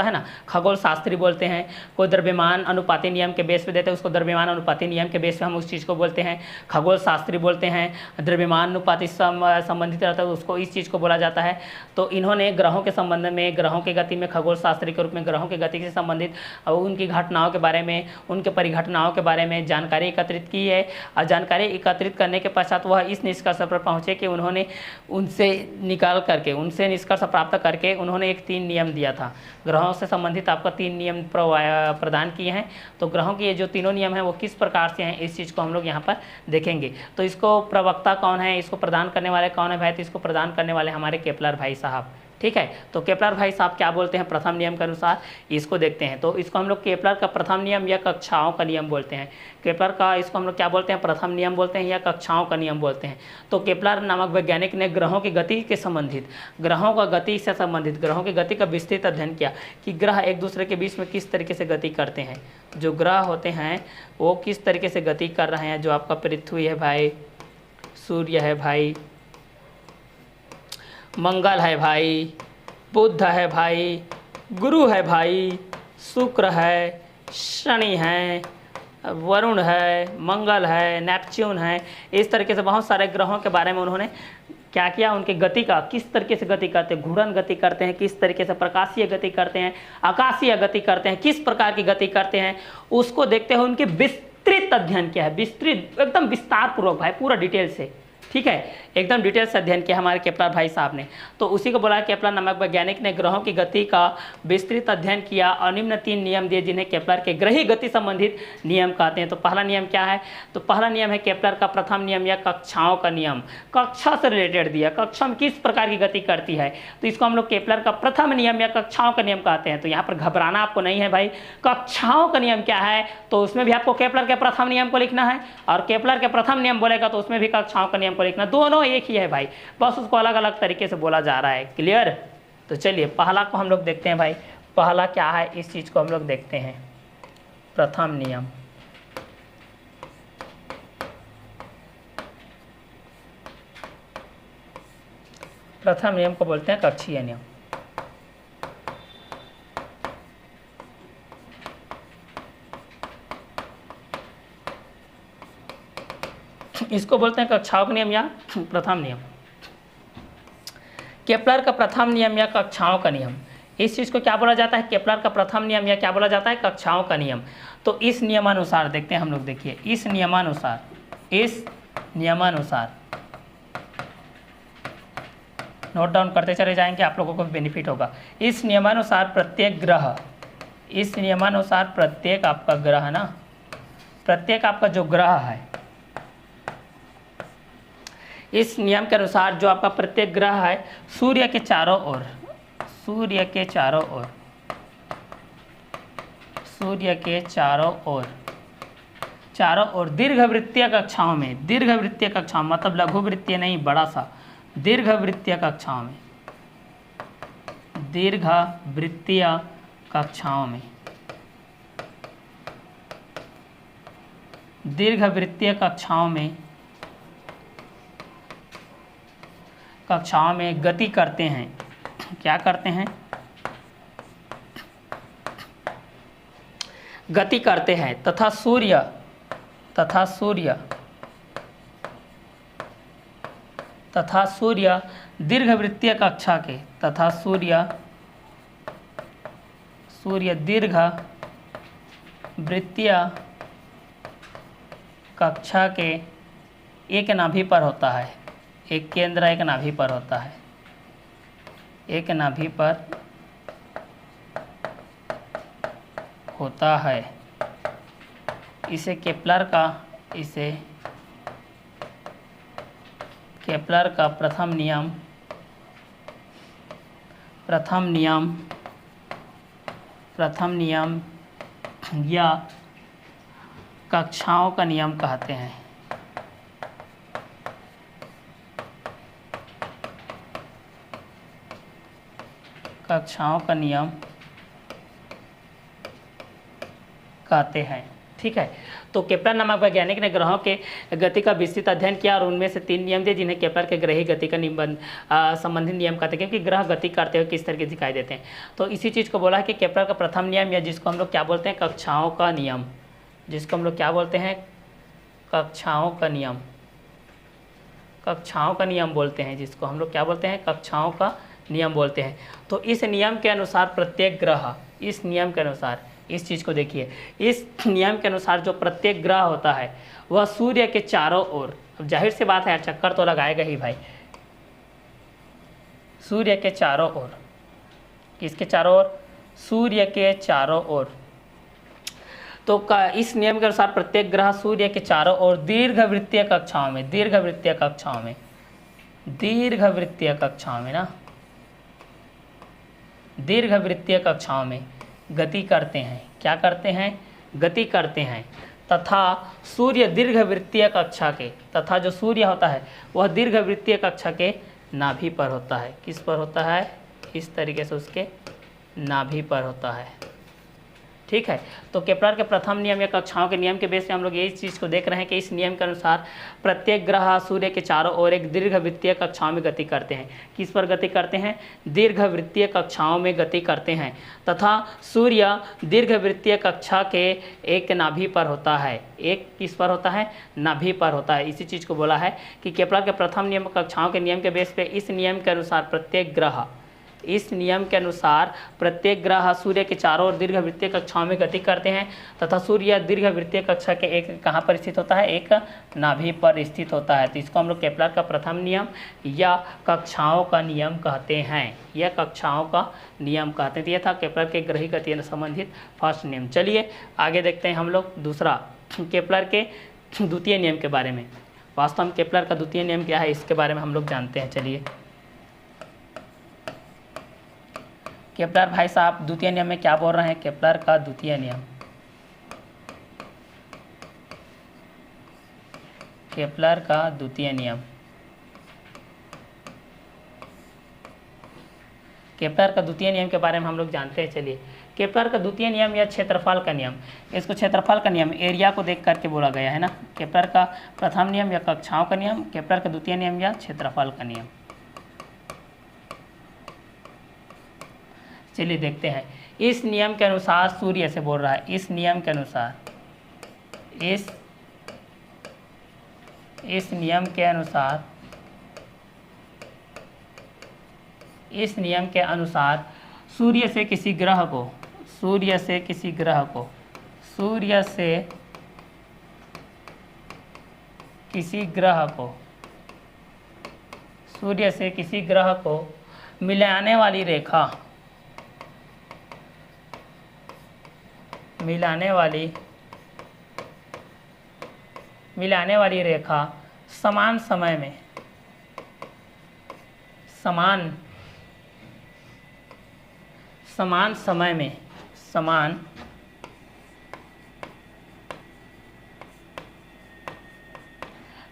है, ना, खगोल शास्त्री बोलते हैं। कोई द्रव्यमान अनुपाती नियम के बेस पे देते हैं, उसको द्रव्यमान अनुपाती नियम के बेस पे हम उस चीज़ को बोलते हैं खगोल शास्त्री बोलते हैं। द्रव्यमान अनुपाती संबंधित रहता है उसको, इस चीज़ को बोला जाता है। तो इन्होंने ग्रहों के संबंध में, ग्रहों की गति में खगोल शास्त्री के रूप में ग्रहों की गति से संबंधित उनकी घटनाओं के बारे में, उनके परिघटनाओं के बारे में जानकारी एकत्रित की है। और जानकारी एकत्रित करने के पश्चात वह इस निष्कर्ष पर पहुँचे कि उन्होंने उनसे निष्कर्ष प्राप्त करके उन्होंने एक 3 नियम दिया था। ग्रहों से संबंधित आपका 3 नियम प्रदान किए हैं। तो ग्रहों के ये जो तीनों नियम हैं वो किस प्रकार से हैं, इस चीज़ को हम लोग यहाँ पर देखेंगे। तो इसको प्रवक्ता कौन है, इसको प्रदान करने वाले कौन है भाई? तो इसको प्रदान करने वाले हमारे केपलर भाई साहब, ठीक है। तो केपलर भाई साहब क्या बोलते हैं प्रथम नियम के अनुसार, इसको देखते हैं। तो इसको हम लोग केपलर का प्रथम नियम या कक्षाओं का नियम बोलते हैं। केपलर का इसको हम लोग क्या बोलते हैं, प्रथम नियम बोलते हैं या कक्षाओं का नियम बोलते हैं। तो केपलर नामक वैज्ञानिक ने ग्रहों की गति के संबंधित, ग्रहों की गति का विस्तृत अध्ययन किया कि ग्रह एक दूसरे के बीच में किस तरीके से गति करते हैं। जो ग्रह होते हैं वो किस तरीके से गति कर रहे हैं। जो आपका पृथ्वी है भाई, सूर्य है भाई, मंगल है भाई, बुध है भाई, गुरु है भाई, शुक्र है, शनि है, वरुण है, मंगल है, नेपच्यून है। इस तरीके से बहुत सारे ग्रहों के बारे में उन्होंने क्या किया, उनकी गति का, किस तरीके से गति करते हैं, घूर्णन गति करते हैं, किस तरीके से प्रकाशीय गति करते हैं, आकाशीय गति करते हैं, किस प्रकार की गति करते हैं, उसको देखते हुए उनके विस्तृत अध्ययन किया है। विस्तृत एकदम विस्तार पूर्वक भाई, पूरा डिटेल से, ठीक है, एकदम डिटेल से अध्ययन किया हमारे केपलर भाई साहब ने। तो उसी को बोला केपलर नामक वैज्ञानिक ने ग्रहों की गति का विस्तृत अध्ययन किया और निम्न 3 नियम दिए, जिन्हें केपलर के ग्रहीय गति संबंधित नियम कहते हैं। तो पहला नियम क्या है? तो पहला नियम है केपलर का प्रथम नियम या कक्षाओं का नियम। कक्षा से रिलेटेड दिया, कक्षा में किस प्रकार की गति करती है, तो इसको हम लोग केपलर का प्रथम नियम या कक्षाओं का नियम कहते हैं। तो यहाँ पर घबराना आपको नहीं है भाई। कक्षाओं का नियम क्या है, तो उसमें भी आपको केपलर के प्रथम नियम को लिखना है, और केपलर के प्रथम नियम बोलेगा तो उसमें भी कक्षाओं का नियम को लिखना। दोनों एक ही है भाई, बस उसको अलग अलग तरीके से बोला जा रहा है। क्लियर। तो चलिए पहला को हम लोग देखते हैं भाई। पहला क्या है, इस चीज को हम लोग देखते हैं। प्रथम नियम, प्रथम नियम को बोलते हैं कक्षीय नियम। इसको बोलते हैं कक्षाओं का नियम या प्रथम नियम। केपलर का प्रथम नियम या कक्षाओं का नियम, इस चीज़ को क्या बोला जाता है? केपलर का प्रथम नियम या क्या बोला जाता है? कक्षाओं का नियम। तो इस नियमानुसार देखते हैं हम लोग, देखिए इस नियमानुसार नोट डाउन करते चले जाएंगे, आप लोगों को बेनिफिट होगा। इस नियमानुसार प्रत्येक आपका ग्रह ना, प्रत्येक आपका जो ग्रह है, इस नियम के अनुसार जो आपका प्रत्येक ग्रह है सूर्य के चारों ओर दीर्घवृत्तीय कक्षाओं में, मतलब लघुवृत्तीय नहीं, बड़ा सा, दीर्घवृत्तीय कक्षाओं में गति करते हैं। क्या करते हैं? गति करते हैं तथा सूर्य दीर्घवृत्तीय कक्षा के, सूर्य दीर्घवृत्तीय कक्षा के एक नाभि पर होता है, एक केंद्र एक नाभि पर होता है, एक नाभि पर होता है। इसे केपलर का प्रथम नियम या कक्षाओं का नियम कहते हैं। कक्षाओं का नियम कहते हैं। ठीक है, तो केपलर नामक वैज्ञानिक ने ग्रहों के गति का विस्तृत अध्ययन किया और उनमें से 3 नियम थे जिन्हें केपलर के ग्रही गति का संबंधित नियम कहते हैं, क्योंकि ग्रह गति करते हुए किस तरह के दिखाई देते हैं। तो इसी चीज़ को बोला है कि केपलर का प्रथम नियम, या जिसको हम लोग क्या बोलते हैं? कक्षाओं का नियम, जिसको हम लोग क्या बोलते हैं? कक्षाओं का नियम बोलते हैं, जिसको हम लोग क्या बोलते हैं? कक्षाओं का नियम बोलते हैं। तो इस नियम के अनुसार प्रत्येक ग्रह, इस नियम के अनुसार, इस चीज़ को देखिए, इस नियम के अनुसार जो प्रत्येक ग्रह होता है वह सूर्य के चारों ओर, अब जाहिर सी बात है चक्कर तो लगाएगा ही भाई, सूर्य के चारों ओर, किसके चारों ओर? सूर्य के चारों ओर। तो इस नियम के अनुसार प्रत्येक ग्रह सूर्य के चारों ओर दीर्घवृत्तीय कक्षाओं में गति करते हैं। क्या करते हैं? गति करते हैं तथा सूर्य दीर्घवृत्तीय कक्षा के, तथा जो सूर्य होता है वह दीर्घवृत्तीय कक्षा के नाभि पर होता है। किस पर होता है? इस तरीके से उसके नाभि पर होता है। ठीक है, तो केपलर के प्रथम नियम या कक्षाओं के नियम के बेस पे हम लोग यही चीज़ को देख रहे हैं कि इस नियम के अनुसार प्रत्येक ग्रह सूर्य के चारों ओर एक दीर्घवृत्तीय कक्षाओं में गति करते हैं। किस पर गति करते हैं? दीर्घवृत्तीय कक्षाओं में गति करते हैं तथा सूर्य दीर्घवृत्तीय कक्षा के एक नाभि पर होता है। एक किस पर होता है? नाभि पर होता है। इसी चीज़ को बोला है कि केपलर के प्रथम नियम कक्षाओं के नियम के बेस पे इस नियम के अनुसार प्रत्येक ग्रह सूर्य के चारों ओर दीर्घवृत्तीय कक्षाओं में गति करते हैं तथा सूर्य दीर्घवृत्तीय कक्षा के एक कहाँ पर स्थित होता है? एक नाभि पर स्थित होता है। तो इसको हम लोग केपलर का प्रथम नियम या कक्षाओं का नियम कहते हैं, या कक्षाओं का नियम कहते हैं। तो यह था केपलर के ग्रही गति से संबंधित फर्स्ट नियम। चलिए आगे देखते हैं हम लोग दूसरा, केपलर के द्वितीय नियम के बारे में। वास्तव में केपलर का द्वितीय नियम क्या है इसके बारे में हम लोग जानते हैं। चलिए, केपलर भाई साहब द्वितीय नियम में क्या बोल रहे हैं? केपलर का द्वितीय नियम, केपलर का द्वितीय नियम, केपलर का द्वितीय नियम के बारे में हम लोग जानते हैं। चलिए, केपलर का द्वितीय नियम या क्षेत्रफल का नियम, इसको क्षेत्रफल का नियम एरिया को देख करके बोला गया है ना। केपलर का प्रथम नियम या कक्षाओं का नियम, केपलर का द्वितीय नियम या क्षेत्रफल का नियम। चलिए देखते हैं। इस नियम के अनुसार सूर्य से बोल रहा है, इस नियम के अनुसार, इस नियम के अनुसार सूर्य से किसी ग्रह को सूर्य से किसी ग्रह को मिलाने वाली रेखा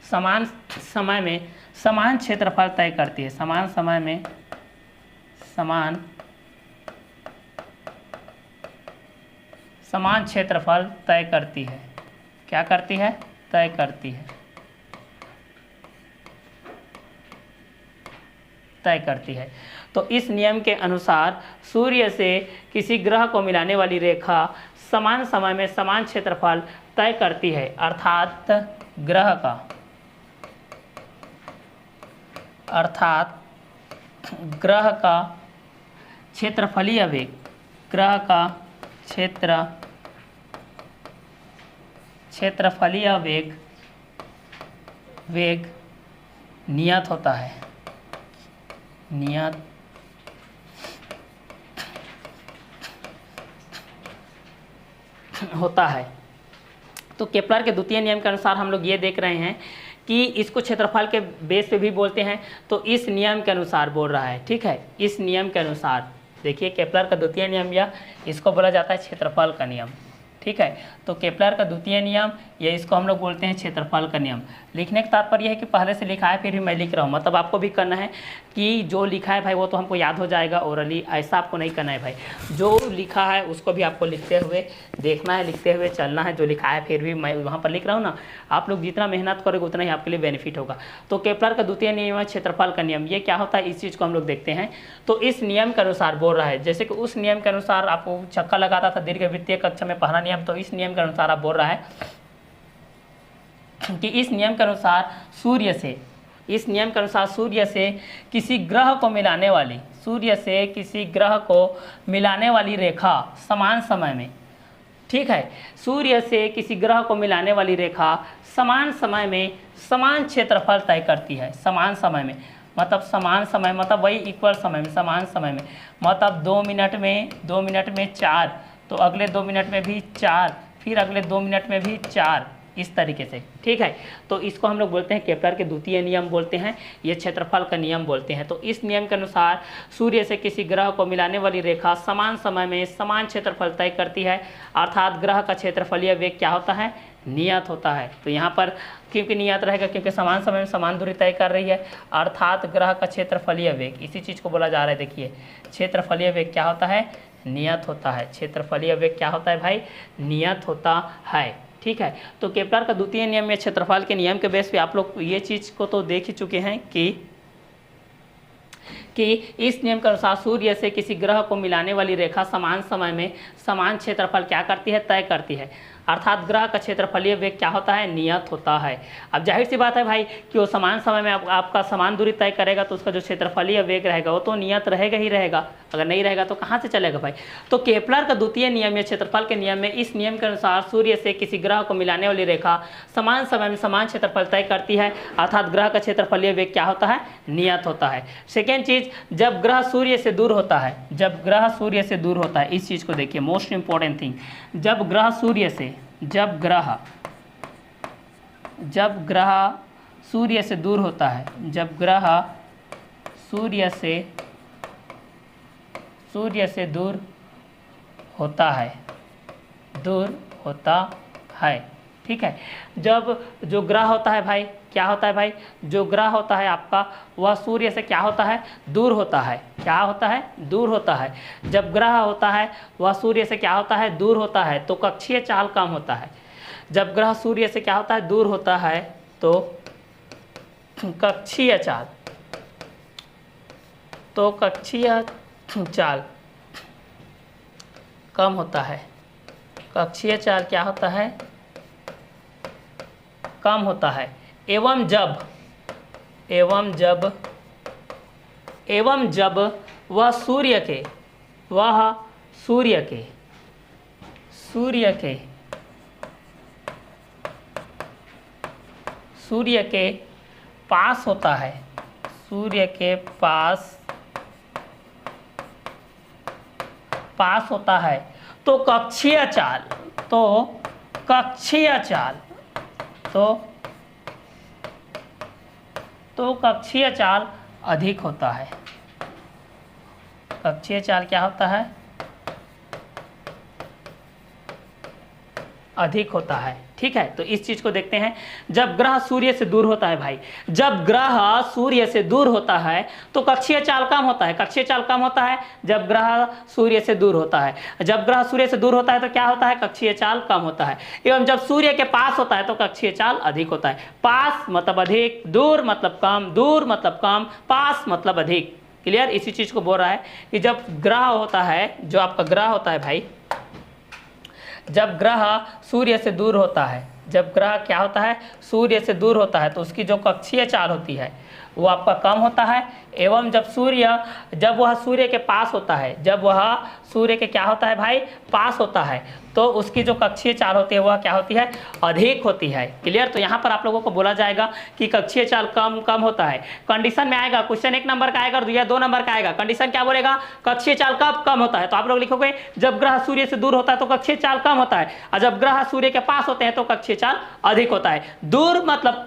समान समय में समान क्षेत्रफल तय करती है। समान समय में समान क्षेत्रफल तय करती है। क्या करती है? तय करती है। तो इस नियम के अनुसार सूर्य से किसी ग्रह को मिलाने वाली रेखा समान समय में समान क्षेत्रफल तय करती है, अर्थात ग्रह का क्षेत्रफलीय वेग नियत होता है। तो केपलर के द्वितीय नियम के अनुसार हम लोग ये देख रहे हैं कि इसको क्षेत्रफल के बेस पे भी बोलते हैं। तो इस नियम के अनुसार बोल रहा है, ठीक है। इस नियम के अनुसार देखिए, केपलर का द्वितीय नियम या इसको बोला जाता है क्षेत्रफल का नियम, ठीक है। तो केपलर का द्वितीय नियम या इसको हम लोग बोलते हैं क्षेत्रफल का नियम। लिखने का तात्पर्य है कि पहले से लिखा है फिर भी मैं लिख रहा हूँ, मतलब आपको भी करना है कि जो लिखा है भाई वो तो हमको याद हो जाएगा ओरली, ऐसा आपको नहीं करना है भाई। जो लिखा है उसको भी आपको लिखते हुए देखना है, लिखते हुए चलना है। जो लिखा है फिर भी मैं वहाँ पर लिख रहा हूँ ना, आप लोग जितना मेहनत करोगे उतना ही आपके लिए बेनिफिट होगा। तो केपलर का द्वितीय नियम है क्षेत्रफल का नियम। ये क्या होता है इस चीज़ को हम लोग देखते हैं। तो इस नियम के अनुसार बोल रहा है, जैसे कि उस नियम के अनुसार आपको चक्का लगाता था दीर्घवृत्तीय कक्षा में पहला नियम, तो इस नियम के अनुसार आप बोल रहा है कि इस नियम के अनुसार सूर्य से किसी ग्रह को मिलाने वाली रेखा समान समय में, ठीक है, सूर्य से किसी ग्रह को मिलाने वाली रेखा समान समय में समान क्षेत्रफल तय करती है। समान समय में मतलब वही इक्वल समय में, समान समय में मतलब 2 मिनट में 4, तो अगले 2 मिनट में भी 4, फिर अगले 2 मिनट में भी 4, इस तरीके से, ठीक है। तो इसको हम लोग बोलते हैं केपलर के द्वितीय नियम बोलते हैं, ये क्षेत्रफल का नियम बोलते हैं। तो इस नियम के अनुसार सूर्य से किसी ग्रह को मिलाने वाली रेखा समान समय में समान क्षेत्रफल तय करती है, अर्थात ग्रह का क्षेत्रफलीय वेग क्या होता है? नियत होता है। तो यहाँ पर क्योंकि नियत रहेगा, क्योंकि समान समय में समान दूरी तय कर रही है, अर्थात ग्रह का क्षेत्रफलीय वेग, इसी चीज़ को बोला जा रहा है। देखिए, क्षेत्रफलीय वेग क्या होता है? नियत होता है। क्षेत्रफलीय वेग क्या होता है भाई? नियत होता है, ठीक है। तो केपलर का द्वितीय नियम या क्षेत्रफल के नियम के बेस पे आप लोग ये चीज़ को तो देख ही चुके हैं कि इस नियम के अनुसार सूर्य से किसी ग्रह को मिलाने वाली रेखा समान समय में समान क्षेत्रफल क्या करती है? तय करती है, अर्थात ग्रह का क्षेत्रफलीय वेग क्या होता है? नियत होता है। अब जाहिर सी बात है भाई कि वो समान समय में आपका समान दूरी तय करेगा, तो उसका जो क्षेत्रफलीय वेग रहेगा वो तो नियत रहेगा ही रहेगा। अगर नहीं रहेगा तो कहाँ से चलेगा भाई? तो केपलर का द्वितीय नियम या क्षेत्रफल के नियम में इस नियम के अनुसार सूर्य से किसी ग्रह को मिलाने वाली रेखा समान समय में समान क्षेत्रफल तय करती है, अर्थात ग्रह का क्षेत्रफलीय वेग क्या होता है? नियत होता है। सेकेंड चीज, जब ग्रह सूर्य से दूर होता है, इस चीज़ को देखिए, मोस्ट इंपॉर्टेंट थिंग, जब ग्रह सूर्य से दूर होता है, ठीक है। जब जो ग्रह होता है भाई, क्या होता है भाई? जो ग्रह होता है आपका वह सूर्य से क्या होता है? दूर होता है। क्या होता है? दूर होता है। जब ग्रह होता है वह सूर्य से क्या होता है? दूर होता है, तो कक्षीय चाल कम होता है। जब ग्रह सूर्य से क्या होता है? दूर होता है, तो कक्षीय चाल कम होता है। कक्षीय चाल क्या होता है? कम होता है। एवं जब वह सूर्य के पास होता है, सूर्य के पास होता है, तो कक्षीय चाल अधिक होता है। कक्षीय चाल क्या होता है? अधिक होता है। ठीक है, तो इस चीज को देखते हैं। जब ग्रह सूर्य से दूर होता है भाई, जब ग्रह सूर्य से दूर होता है तो कक्षीय चाल कम होता है। कक्षीय चाल कम होता है जब ग्रह सूर्य से दूर होता है। जब ग्रह सूर्य से दूर होता है तो क्या होता है? कक्षीय चाल कम होता है। एवं जब सूर्य के पास होता है तो कक्षीय चाल अधिक होता है। पास मतलब अधिक, दूर मतलब कम, दूर मतलब कम, पास मतलब अधिक। क्लियर? इसी चीज को बोल रहा है कि जब ग्रह होता है, जो आपका ग्रह होता है भाई, जब ग्रह सूर्य से दूर होता है, जब ग्रह क्या होता है? सूर्य से दूर होता है, तो उसकी जो कक्षीय चाल होती है वो आपका कम होता है। एवं जब वह सूर्य के पास होता है, जब वह सूर्य के क्या होता है भाई? पास होता है, तो उसकी जो कक्षीय चाल होती है वह क्या होती है? अधिक होती है। क्लियर? तो यहाँ पर आप लोगों को बोला जाएगा कि कक्षीय चाल कम होता है। कंडीशन में आएगा, क्वेश्चन 1 नंबर का आएगा और 2 नंबर का आएगा। कंडीशन क्या बोलेगा? कक्षीय चाल कम होता है, तो आप लोग लिखोगे जब ग्रह सूर्य से दूर होता है तो कक्षीय चाल कम होता है, और जब ग्रह सूर्य के पास होते हैं तो कक्षीय चाल अधिक होता है। दूर मतलब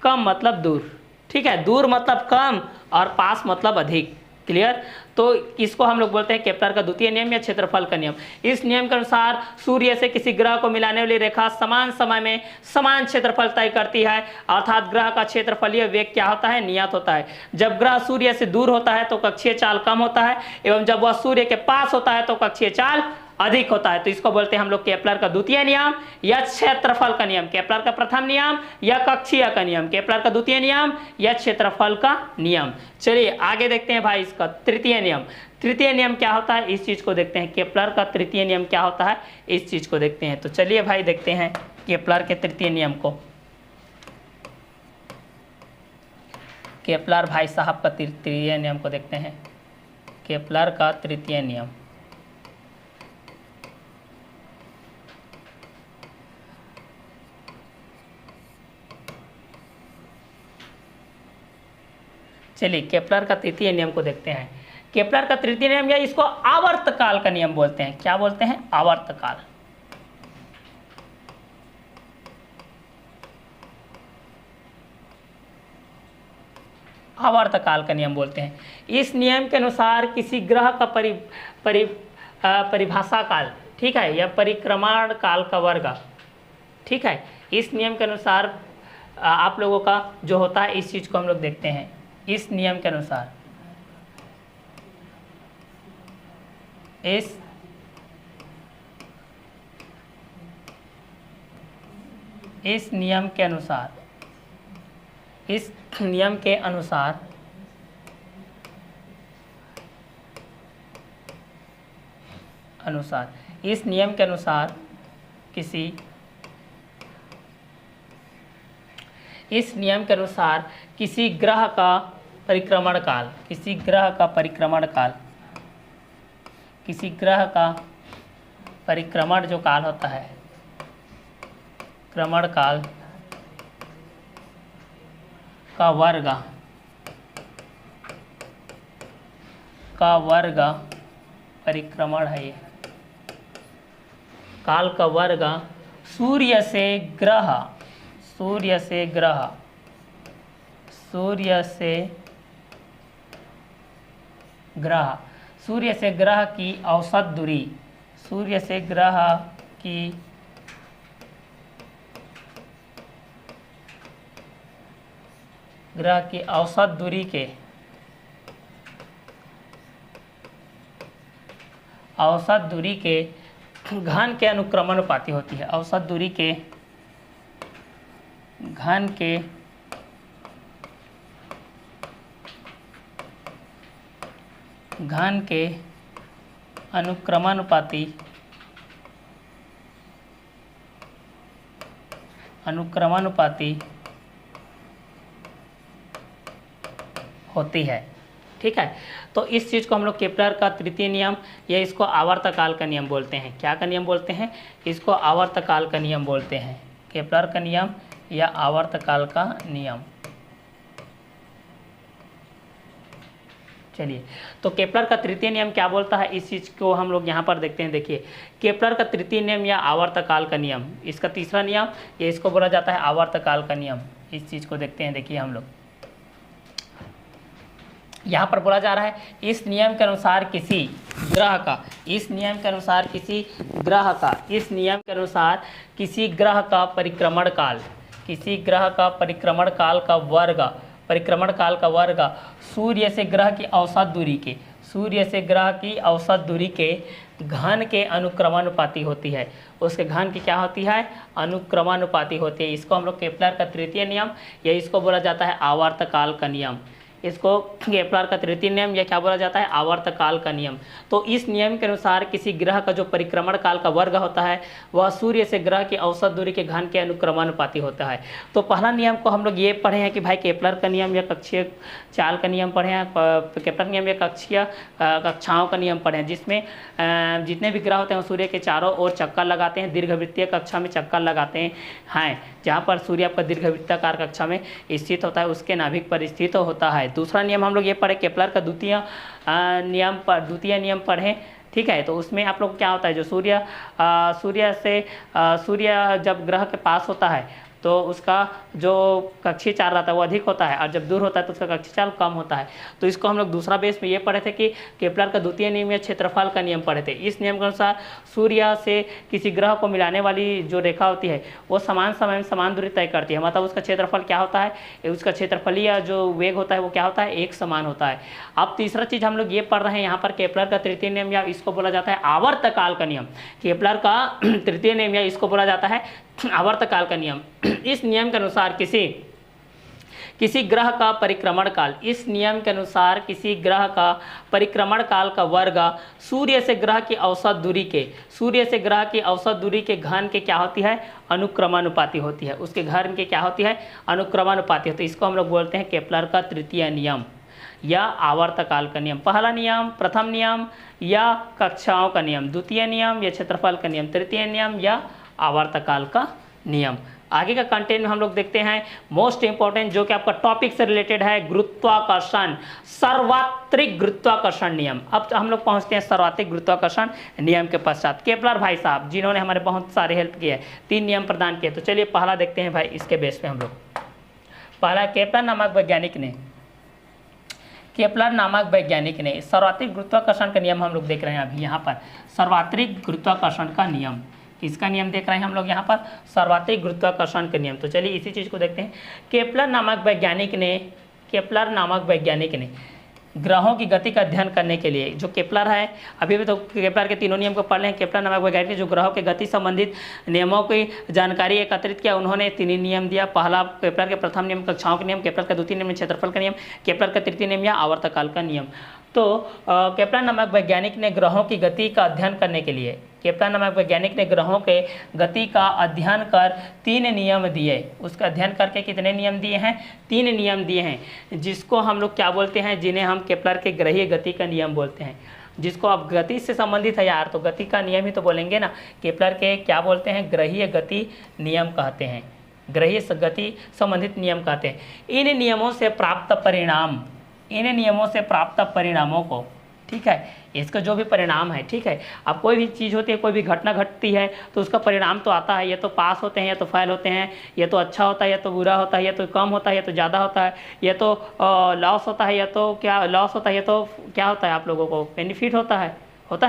कम मतलब दूर। ठीक है, दूर मतलब कम और पास मतलब अधिक। क्लियर? तो इसको हम लोग बोलते हैं केपलर का द्वितीय नियम या क्षेत्रफल का नियम। इस नियम के अनुसार सूर्य से किसी ग्रह को मिलाने वाली रेखा समान समय में समान क्षेत्रफल तय करती है, अर्थात ग्रह का क्षेत्रफलीय वेग क्या होता है? नियत होता है। जब ग्रह सूर्य से दूर होता है तो कक्षीय चाल कम होता है, एवं जब वह सूर्य के पास होता है तो कक्षीय चाल अधिक होता है। तो इसको बोलते हैं हम लोग केपलर का द्वितीय नियम या क्षेत्रफल का नियम। केपलर का प्रथम नियम या कक्षीय का नियम, केपलर का द्वितीय नियम या क्षेत्रफल का नियम। चलिए आगे देखते हैं भाई इसका तृतीय नियम। तृतीय नियम क्या होता है इस चीज को देखते हैं। केपलर का तृतीय नियम क्या होता है इस चीज को देखते हैं। तो चलिए भाई देखते हैं केपलर के तृतीय नियम को। केपलर भाई साहब का तृतीय नियम को देखते हैं। केपलर का तृतीय नियम, चलिए केपलर का तृतीय नियम को देखते हैं। केपलर का तृतीय नियम या इसको आवर्तकाल का नियम बोलते हैं। क्या बोलते हैं? आवर्तकाल। आवर्तकाल का नियम बोलते हैं। इस नियम के अनुसार किसी ग्रह का परिभाषा काल, ठीक है, या परिक्रमण काल का वर्ग, ठीक है, इस नियम के अनुसार आप लोगों का जो होता है इस चीज को हम लोग देखते हैं। इस नियम के अनुसार, इस नियम के अनुसार, इस नियम के अनुसार इस नियम के अनुसार इस नियम के अनुसार किसी ग्रह का परिक्रमण काल, किसी ग्रह का परिक्रमण जो काल होता है, क्रमण काल का वर्ग परिक्रमण है। ये काल का वर्ग सूर्य से ग्रह की औसत दूरी, सूर्य से ग्रह की औसत दूरी के घन के अनुक्रमानुपाती होती है। औसत दूरी के घन के अनुक्रमानुपाती होती है। ठीक है, तो इस चीज़ को हम लोग केपलर का तृतीय नियम या इसको आवर्तकाल का नियम बोलते हैं। क्या का नियम बोलते हैं? इसको आवर्तकाल का नियम बोलते हैं। केपलर का नियम या आवर्तकाल का नियम। चलिए, तो केपलर का तृतीय नियम क्या बोलता है, इस चीज़ को हम लोग यहाँ पर देखते हैं। देखिए, केपलर का तृतीय नियम या आवर्तकाल का नियम, इसका तीसरा नियम या इसको बोला जाता है आवर्तकाल का नियम। इस चीज़ को देखते हैं। देखिए, हम लोग यहाँ पर बोला जा रहा है, इस नियम के अनुसार किसी ग्रह का, इस नियम के अनुसार किसी ग्रह का, इस नियम के अनुसार किसी ग्रह का परिक्रमण काल, किसी ग्रह का परिक्रमण काल का वर्ग, परिक्रमण काल का वर्ग सूर्य से ग्रह की औसत दूरी के, सूर्य से ग्रह की औसत दूरी के घन के अनुक्रमानुपाती होती है। उसके घन की क्या होती है? अनुक्रमानुपाती होती है। इसको हम लोग केपलर का तृतीय नियम या इसको बोला जाता है आवर्तकाल का नियम। इसको केपलर का तृतीय नियम या क्या बोला जाता है? आवर्तकाल का नियम। तो इस नियम के अनुसार किसी ग्रह का जो परिक्रमण काल का वर्ग होता है वह सूर्य से ग्रह की औसत दूरी के घन के अनुक्रमानुपाती होता है। तो पहला नियम को हम लोग ये पढ़े हैं कि भाई केपलर का नियम या कक्षीय चाल का नियम पढ़े हैं, केपलर नियम या कक्षीय कक्षाओं का नियम पढ़े हैं, जिसमें जितने भी ग्रह होते हैं सूर्य के चारों ओर चक्कर लगाते हैं, दीर्घवृत्तीय कक्षा में चक्कर लगाते हैं। जहाँ पर सूर्य आपका दीर्घवृत्ताकार कक्षा में स्थित होता है उसके नाभिक पर स्थित होता है। दूसरा नियम हम लोग ये पढ़े केपलर का द्वितीय नियम पढ़े। ठीक है, तो उसमें आप लोग क्या होता है, जो सूर्य जब ग्रह के पास होता है तो उसका जो कक्षीय चाल रहता है वो अधिक होता है, और जब दूर होता है तो उसका कक्षीय चाल कम होता है। तो इसको हम लोग दूसरा बेस में ये पढ़े थे कि केपलर का द्वितीय नियम या क्षेत्रफल का नियम पढ़े थे। इस नियम के अनुसार सूर्य से किसी ग्रह को मिलाने वाली जो रेखा होती है वो समान समय में समान दूरी तय करती है। मतलब उसका क्षेत्रफल क्या होता है, उसका क्षेत्रफलीय जो वेग होता है वो क्या होता है? एक समान होता है। अब तीसरा चीज़ हम लोग ये पढ़ रहे हैं यहाँ पर केपलर का तृतीय नियम या इसको बोला जाता है आवर्तकाल का नियम। केपलर का तृतीय नियम या इसको बोला जाता है आवर्तकाल का नियम। इस नियम के अनुसार किसी ग्रह का परिक्रमण काल, इस नियम के अनुसार किसी ग्रह का परिक्रमण काल का वर्ग सूर्य से ग्रह की औसत दूरी के, सूर्य से ग्रह की औसत दूरी के घन के क्या होती है? अनुक्रमानुपाती होती है। उसके घन के क्या होती है? अनुक्रमानुपाती होती है। इसको हम लोग बोलते हैं केपलर का तृतीय नियम या आवर्तकाल का नियम। पहला नियम, प्रथम नियम या कक्षाओं का नियम, द्वितीय नियम या क्षेत्रफल का नियम, तृतीय नियम या आवर्तकाल का नियम। आगे का कंटेंट में हम लोग देखते हैं मोस्ट इंपॉर्टेंट जो कि आपका टॉपिक से रिलेटेड है, गुरुत्वाकर्षण, सर्वात्रिक गुरुत्वाकर्षण नियम। अब हम लोग पहुंचते हैं सर्वात्रिक गुरुत्वाकर्षण नियम के पश्चात। केपलर भाई साहब जिन्होंने हमारे बहुत सारे हेल्प किए हैं, 3 नियम प्रदान किए। तो चलिए पहला देखते हैं भाई, इसके बेस पे हम लोग पहला केपलर नामक वैज्ञानिक ने सर्वात्रिक गुरुत्वाकर्षण का नियम हम लोग देख रहे हैं अभी यहाँ पर। सर्वात्रिक गुरुत्वाकर्षण का नियम, किसका नियम देख रहे हैं हम लोग यहाँ पर? सर्वात्रिक गुरुत्वाकर्षण का नियम। तो चलिए इसी चीज़ को देखते हैं। केपलर नामक वैज्ञानिक ने ग्रहों की गति का अध्ययन करने के लिए, जो केपलर है, अभी भी तो केपलर के तीनों नियम को पढ़ लें। केपलर नामक वैज्ञानिक ने जो ग्रहों की गति संबंधित नियमों की जानकारी एकत्रित किया, उन्होंने 3 नियम दिया। पहला केपलर के प्रथम नियम कक्षाओं का नियम, केपलर का द्वितीय नियम क्षेत्रफल का नियम, केपलर का तृतीय नियम या आवर्तकाल का नियम। तो केपलर नामक वैज्ञानिक ने ग्रहों की गति का अध्ययन करने के लिए, केपलर नामक वैज्ञानिक ने ग्रहों के गति का अध्ययन कर 3 नियम दिए। उसका अध्ययन करके कितने नियम दिए हैं? 3 नियम दिए हैं, जिसको हम लोग क्या बोलते हैं? जिन्हें हम केपलर के ग्रहीय गति का नियम बोलते हैं। जिसको अब गति से संबंधित है यार, तो गति का नियम ही तो बोलेंगे ना। केपलर के क्या बोलते हैं? ग्रहीय गति नियम कहते हैं, ग्रहीय गति संबंधित नियम कहते हैं। इन नियमों से प्राप्त परिणामों को, ठीक है, इसका जो भी परिणाम है, ठीक है, अब कोई भी चीज़ होती है, कोई भी घटना घटती है तो उसका परिणाम तो आता है। ये तो पास होते हैं या तो फेल होते हैं, ये तो अच्छा होता है या तो बुरा होता है, या तो कम होता है या तो ज़्यादा होता है, या तो लॉस होता है या तो क्या लॉस होता है, या तो क्या होता है आप लोगों को बेनिफिट होता है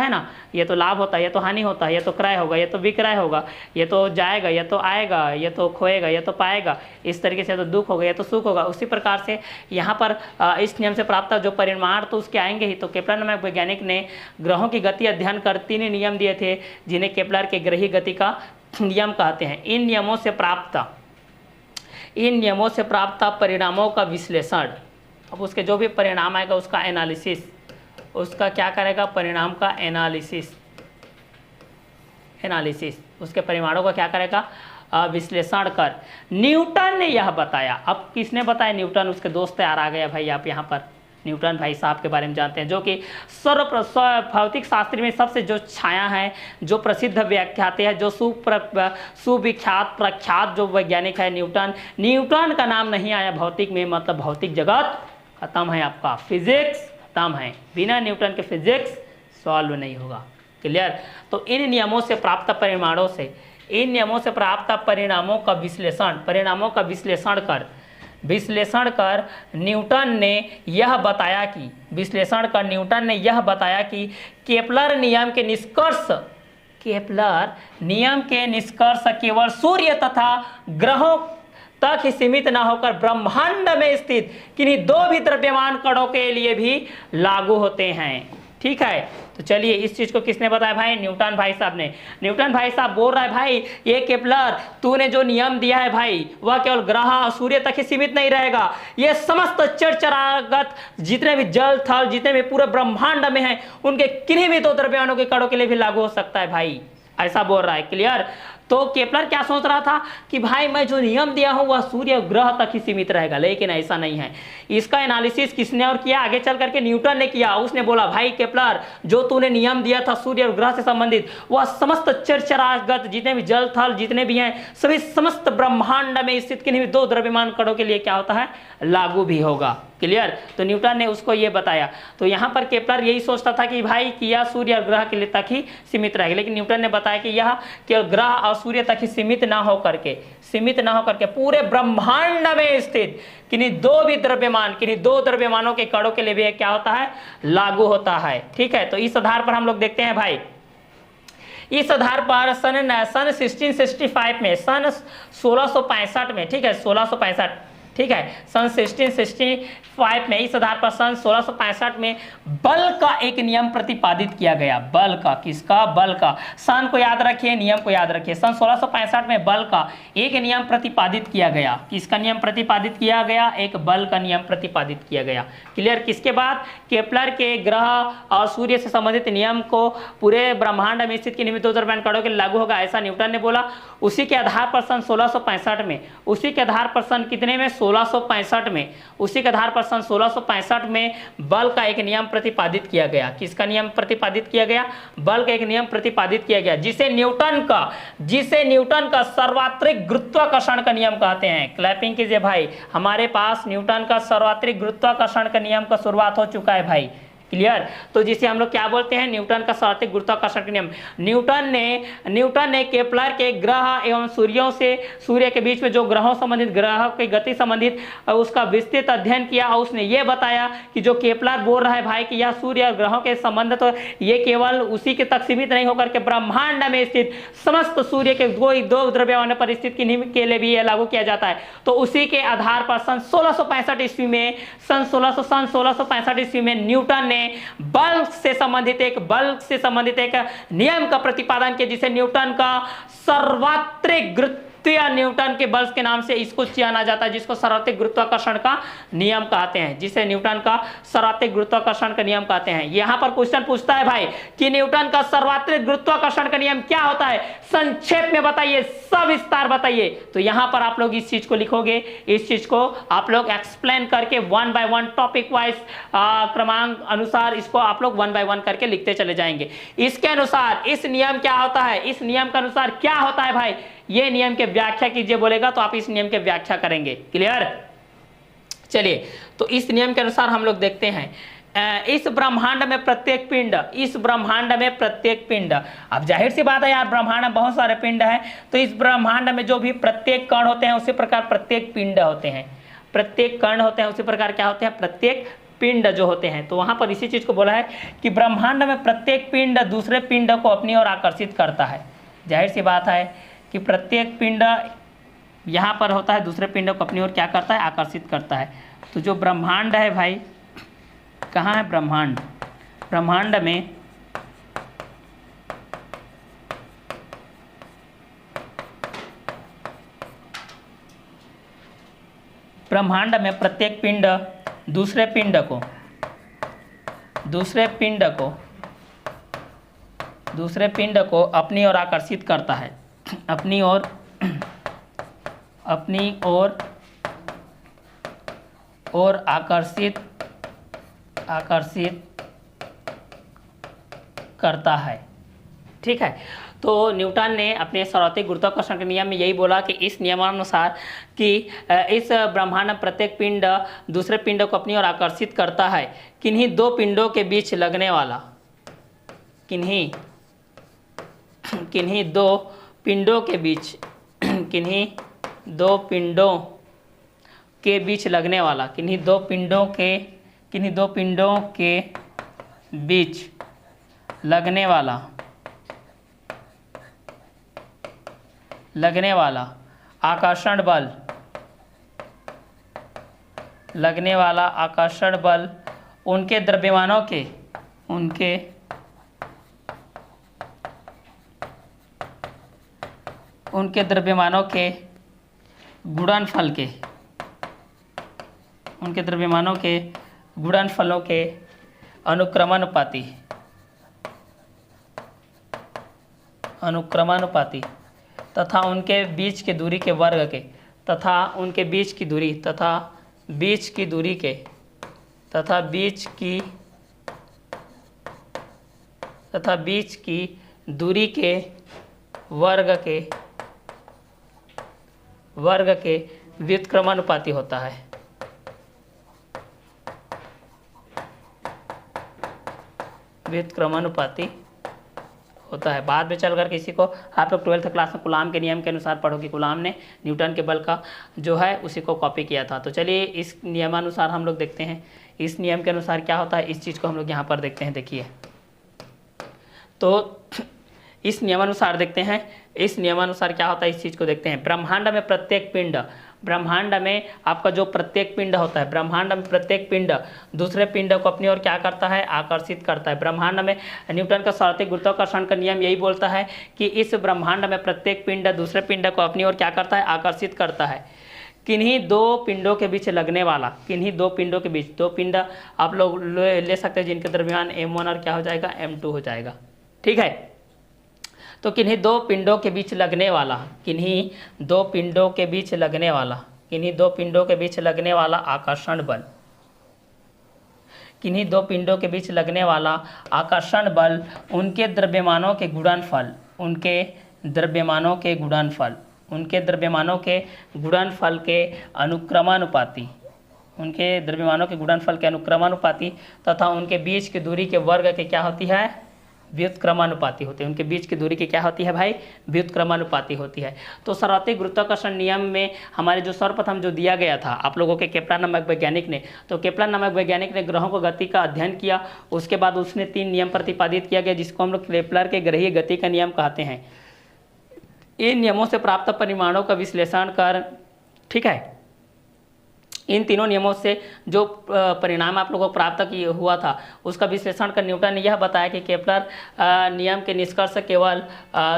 ना। ये तो लाभ होता है, ये तो हानि होता है, ये तो क्रय होगा, ये तो विक्रय होगा, ये तो जाएगा, ये तो आएगा, ये तो खोएगा, ये तो पाएगा। इस तरीके से तो दुख होगा, ये तो सुख होगा। उसी प्रकार से यहाँ पर इस नियम से प्राप्त जो परिणाम तो उसके आएंगे ही। तो केपलर नामक वैज्ञानिक ने ग्रहों की गति अध्ययन कर 3 नियम दिए थे, जिन्हें केपलर के ग्रहीय गति का नियम कहते हैं। इन नियमों से प्राप्त परिणामों का विश्लेषण, अब उसके जो भी परिणाम आएगा उसका एनालिसिस, उसका क्या करेगा? परिणाम का एनालिसिस, उसके परिणामों का क्या करेगा? विश्लेषण कर न्यूटन ने यह बताया। अब किसने बताया? न्यूटन। उसके दोस्त यार आ गया भाई आप यहाँ पर, न्यूटन भाई साहब के बारे में जानते हैं, जो कि भौतिक शास्त्र में सबसे जो छाया है, जो प्रसिद्ध व्याख्याते हैं, जो सुविख्यात प्रख्यात जो वैज्ञानिक है न्यूटन। न्यूटन का नाम नहीं आया भौतिक में, मतलब भौतिक जगत खत्म है, आपका फिजिक्स खत्म है, बिना न्यूटन के फिजिक्स सॉल्व नहीं होगा। क्लियर। तो इन नियमों से प्राप्त परिणामों से, इन नियमों से प्राप्त परिणामों का विश्लेषण कर न्यूटन ने यह बताया कि केपलर नियम के निष्कर्ष केवल सूर्य तथा ग्रहों तक ही सीमित न होकर ब्रह्मांड में स्थित किन्हीं दो भी द्रव्यमान कणों के लिए भी लागू होते हैं। ठीक है, तो चलिए इस चीज को किसने बताया भाई? न्यूटन भाई साहब ने। न्यूटन भाई साहब बोल रहा है भाई ये केपलर तूने जो नियम दिया है भाई वह केवल ग्रह और सूर्य तक ही सीमित नहीं रहेगा, ये समस्त चराचरागत जितने भी जल थल जितने भी पूरे ब्रह्मांड में हैं उनके किन्हीं भी दो द्रव्यमानों के कणों के लिए भी लागू हो सकता है भाई, ऐसा बोल रहा है। क्लियर। तो केपलर क्या सोच रहा था कि भाई मैं जो नियम दिया हूं वह सूर्य ग्रह तक ही सीमित रहेगा, लेकिन ऐसा नहीं है। इसका एनालिसिस किसने और किया? आगे चल करके न्यूटन ने किया। उसने बोला भाई केपलर जो तूने नियम दिया था सूर्य और ग्रह से संबंधित वह समस्त चराचरागत जितने भी जल थल जितने भी हैं सभी समस्त ब्रह्मांड में स्थित किन्हीं भी दो द्रव्यमान कणों के लिए क्या होता है? लागू भी होगा। क्लियर। तो न्यूटन ने उसको ये बताया। तो यहाँ पर केपलर यही सोचता था कि भाई कि यह सूर्य और ग्रह के लिए तक ही सीमित रहेगा, लेकिन न्यूटन ने बताया कि यह केवल ग्रह और सूर्य तक ही सीमित ना हो करके पूरे ब्रह्मांड में स्थित किन्हीं दो द्रव्यमानों के कणों के लिए भी क्या होता है? लागू होता है। ठीक है, तो इस आधार पर हम लोग देखते हैं भाई, इस आधार पर सन 1665 में, सन 1665 में, ठीक है 1665, ठीक है सन 1665 में, इस आधार पर सन 1665 में बल का एक नियम प्रतिपादित किया गया। बल का, किसका? बल का। सन को याद रखिए, नियम को याद रखिए। सन 1665 में बल का एक नियम प्रतिपादित किया गया। किसका नियम प्रतिपादित किया गया? एक बल का नियम प्रतिपादित किया गया। क्लियर। किसके बाद? केपलर के ग्रह और सूर्य से संबंधित नियम को पूरे ब्रह्मांड में स्थित किन्हीं दो द्रव्यमान कणों के लागू होगा, ऐसा न्यूटन ने बोला। उसी के आधार पर सन 1665 में, उसी के आधार पर सन कितने में? 1665 में, उसी के आधार पर सन 1665 में बल का एक नियम प्रतिपादित किया गया। किसका नियम प्रतिपादित किया गया? बल का एक नियम प्रतिपादित किया गया, जिसे न्यूटन का सर्वात्रिक गुरुत्वाकर्षण का नियम कहते हैं। क्लैपिंग कीजिए भाई, हमारे पास न्यूटन का सर्वात्रिक गुरुत्वाकर्षण का नियम का शुरुआत हो चुका है भाई। क्लियर। तो जिसे हम लोग क्या बोलते हैं? न्यूटन का सर्वात्रिक गुरुत्वाकर्षण का नियम। न्यूटन ने केपलर के ग्रह एवं सूर्य के बीच में जो ग्रहों संबंधित, ग्रह की गति संबंधित उसका विस्तृत अध्ययन किया और उसने ये बताया कि जो केपलर बोल रहा है भाई कि यह सूर्य और ग्रहों के संबंध तो ये केवल उसी के तक सीमित नहीं होकर के ब्रह्मांड में स्थित समस्त सूर्य के दो द्रव्यमान परिस्थिति के लिए भी यह लागू किया जाता है। तो उसी के आधार पर सन 1665 ईस्वी में न्यूटन ने बल से संबंधित एक नियम का प्रतिपादन किया, जिसे न्यूटन का सर्वात्रिक न्यूटन के बल के नाम से इसको जाना जाता है, जिसको सर्वात्रिक गुरुत्वाकर्षण का नियम कहते हैं, जिसे न्यूटन का सर्वात्रिक गुरुत्वाकर्षण का नियम कहते हैं। यहां पर क्वेश्चन पूछता है भाई कि न्यूटन का सर्वात्रिक गुरुत्वाकर्षण का नियम क्या होता है? संक्षेप में बताइए, सविस्तार बताइए। तो यहां पर आप लोग इस चीज को लिखोगे, इस चीज को आप लोग एक्सप्लेन करके 1 by 1 टॉपिक वाइज क्रमांक अनुसार इसको आप लोग 1 by 1 करके लिखते चले जाएंगे। इसके अनुसार इस नियम क्या होता है? इस नियम के अनुसार क्या होता है भाई? ये नियम के व्याख्या कीजिए बोलेगा तो आप इस नियम के व्याख्या करेंगे। क्लियर। चलिए, तो इस नियम के अनुसार हम लोग देखते हैं इस ब्रह्मांड में प्रत्येक पिंड, अब जाहिर सी बात है यार ब्रह्मांड में बहुत सारे पिंड हैं, तो इस ब्रह्मांड में जो भी प्रत्येक कण होते हैं उसी प्रकार प्रत्येक पिंड होते हैं, प्रत्येक कण होते हैं उसी प्रकार क्या होते हैं? प्रत्येक पिंड जो होते हैं। तो वहां पर इसी चीज को बोला है कि ब्रह्मांड में प्रत्येक पिंड दूसरे पिंड को अपनी ओर आकर्षित करता है। जाहिर सी बात है कि प्रत्येक पिंड यहाँ पर होता है दूसरे पिंड को अपनी ओर क्या करता है? आकर्षित करता है। तो जो ब्रह्मांड है भाई, कहाँ है ब्रह्मांड? ब्रह्मांड में प्रत्येक पिंड दूसरे पिंड को अपनी ओर आकर्षित करता है, अपनी ओर आकर्षित आकर्षित करता है। ठीक है, तो न्यूटन ने अपने सार्वत्रिक गुरुत्वाकर्षण के नियम में यही बोला कि इस नियमानुसार कि इस ब्रह्मांड में प्रत्येक पिंड दूसरे पिंड को अपनी ओर आकर्षित करता है। किन्हीं दो पिंडों के बीच लगने वाला, किन्हीं दो पिंडों के बीच, किन्हीं दो पिंडों के बीच लगने वाला, किन्हीं दो पिंडों के बीच लगने वाला आकर्षण बल उनके द्रव्यमानों के गुणनफलों के अनुक्रमानुपाती तथा उनके बीच की दूरी के वर्ग के तथा बीच की दूरी के वर्ग के व्युत्क्रमानुपाती होता है। बाद में चलकर किसी को आप लोग 12th क्लास में कूलाम के नियम के अनुसार पढ़ोगे। कूलाम ने न्यूटन के बल का जो है उसी को कॉपी किया था। तो चलिए इस नियमानुसार हम लोग देखते हैं इस नियम के अनुसार क्या होता है, इस चीज़ को हम लोग यहाँ पर देखते हैं। देखिए, तो इस नियमानुसार देखते हैं, इस नियमानुसार क्या होता है इस चीज़ को देखते हैं। ब्रह्मांड में प्रत्येक पिंड, ब्रह्मांड में आपका जो प्रत्येक पिंड होता है, ब्रह्मांड में प्रत्येक पिंड दूसरे पिंड को अपनी ओर क्या करता है, आकर्षित करता है। ब्रह्मांड में न्यूटन का सार्वत्रिक गुरुत्वाकर्षण का नियम यही बोलता है कि इस ब्रह्मांड में प्रत्येक पिंड दूसरे पिंड को अपनी ओर क्या करता है, आकर्षित करता है। किन्हीं दो पिंडों के बीच लगने वाला, किन्हीं दो पिंडों के बीच, दो पिंड आप लोग ले सकते हैं जिनके द्रव्यमान m1 और क्या हो जाएगा, m2 हो जाएगा। ठीक है, तो किन्हीं दो पिंडों के बीच लगने वाला, किन्हीं दो पिंडों के बीच लगने वाला आकर्षण बल, किन्हीं दो पिंडों के बीच लगने वाला आकर्षण बल उनके द्रव्यमानों के गुणनफल के अनुक्रमानुपाती तथा उनके बीच की दूरी के वर्ग के क्या होती है, व्युत्क्रमानुपाती होते हैं। उनके बीच की दूरी की क्या होती है भाई, व्युत्क्रमानुपाती होती है। तो सार्वत्रिक गुरुत्वाकर्षण नियम में हमारे जो सर्वप्रथम जो दिया गया था आप लोगों के केपलर नामक वैज्ञानिक ने, तो केपलर नामक वैज्ञानिक ने ग्रहों को गति का अध्ययन किया। उसके बाद उसने 3 नियम प्रतिपादित किया गया जिसको हम लोग केपलर के ग्रहीय गति का नियम कहते हैं। इन नियमों से प्राप्त परिमाणों का विश्लेषण कर, ठीक है, इन तीनों नियमों से जो परिणाम आप लोगों को प्राप्त हुआ था उसका विश्लेषण कर न्यूटन ने यह बताया कि केपलर नियम के निष्कर्ष केवल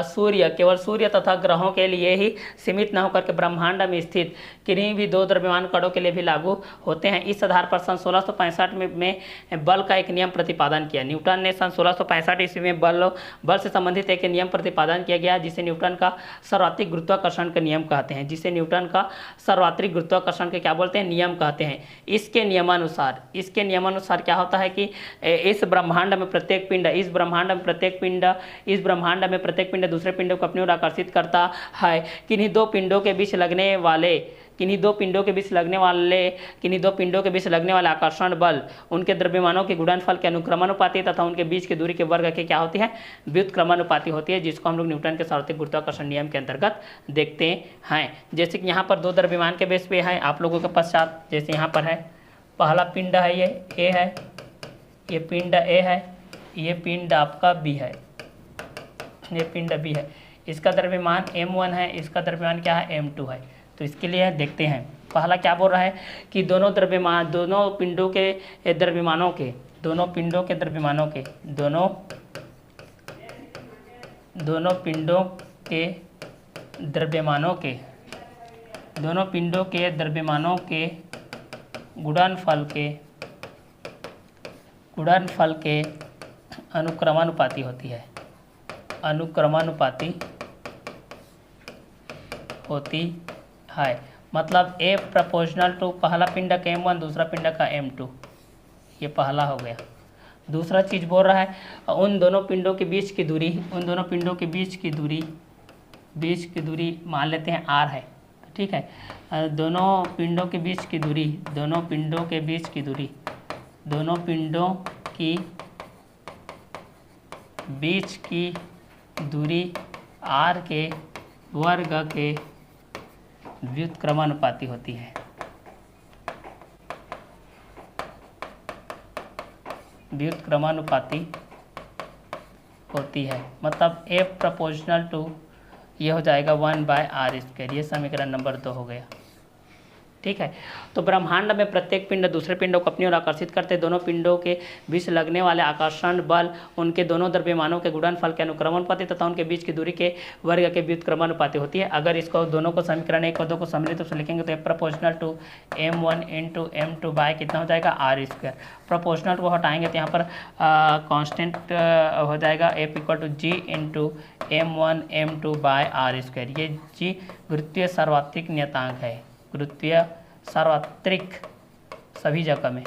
सूर्य तथा ग्रहों के लिए ही सीमित न होकर के ब्रह्मांड में स्थित किन्हीं भी दो द्रव्यमान कणों के लिए भी लागू होते हैं। इस आधार पर सन 1665 में बल का एक नियम प्रतिपादन किया। न्यूटन ने सन 1665 ईस्वी में बल से संबंधित एक नियम प्रतिपादन किया गया जिसे न्यूटन का सार्वत्रिक गुरुत्वाकर्षण का नियम कहते हैं, जिसे न्यूटन का सार्वत्रिक गुरुत्वाकर्षण के क्या बोलते हैं, नियम कहते हैं। इसके नियमानुसार क्या होता है कि इस ब्रह्मांड में प्रत्येक पिंड दूसरे पिंड को अपनी ओर आकर्षित करता है। किन्हीं दो पिंडों के बीच लगने वाले आकर्षण बल उनके द्रव्यमानों के गुणनफल के अनुक्रमानुपाती तथा उनके बीच की दूरी के वर्ग के क्या होती है, व्युत्क्रमानुपाती होती है, जिसको हम लोग न्यूटन के सार्वत्रिक गुरुत्वाकर्षण नियम के अंतर्गत देखते हैं। जैसे कि यहाँ पर दो द्रव्यमान के बेस पे है आप लोगों के पश्चात, जैसे यहाँ पर है पहला पिंड है, ये ए है, ये पिंड ए है, ये पिंड आपका बी है, ये पिंड बी है। इसका द्रव्यमान m1 है, इसका द्रव्यमान क्या है, m2 है। तो इसके लिए देखते हैं पहला क्या बोल रहा है कि दोनों पिंडों के द्रव्यमानों के गुणनफल के अनुक्रमानुपाती होती है। मतलब A प्रोपोर्शनल टू पहला पिंड का m1 दूसरा पिंड का m2, ये पहला हो गया। दूसरा चीज़ बोल रहा है उन दोनों पिंडों के बीच की दूरी, उन दोनों पिंडों के बीच की दूरी मान लेते हैं r है, ठीक है। दोनों पिंडों के बीच की दूरी, दोनों पिंडों के बीच की दूरी, दोनों पिंडों की बीच की दूरी r के वर्ग के व्युत्क्रमानुपाती होती है, व्युत्क्रमानुपाती होती है। मतलब F प्रोपोर्शनल टू ये हो जाएगा 1/r²। ये समीकरण नंबर 2 हो गया, ठीक है। तो ब्रह्मांड में प्रत्येक पिंड दूसरे पिंडों को अपनी ओर आकर्षित करते, दोनों पिंडों के बीच लगने वाले आकर्षण बल उनके दोनों द्रव्यमानों के गुणनफल के अनुक्रमानुपाती तथा उनके बीच की दूरी के वर्ग के व्युत्क्रमानुपाती होती है। अगर इसको दोनों को समीकरण 1 और 2 को सम्मिलित रूप से लिखेंगे तो proportional to m1 into m2 bye कितना हो जाएगा r²। प्रोपोर्शनल को हटाएंगे तो यहाँ पर कांस्टेंट हो जाएगा F equal to g into m1 m2 by r²। ये g गुरुत्वीय सार्वत्रिक नियतांक है, गुरुत्वीय सार्वत्रिक, सभी जगह में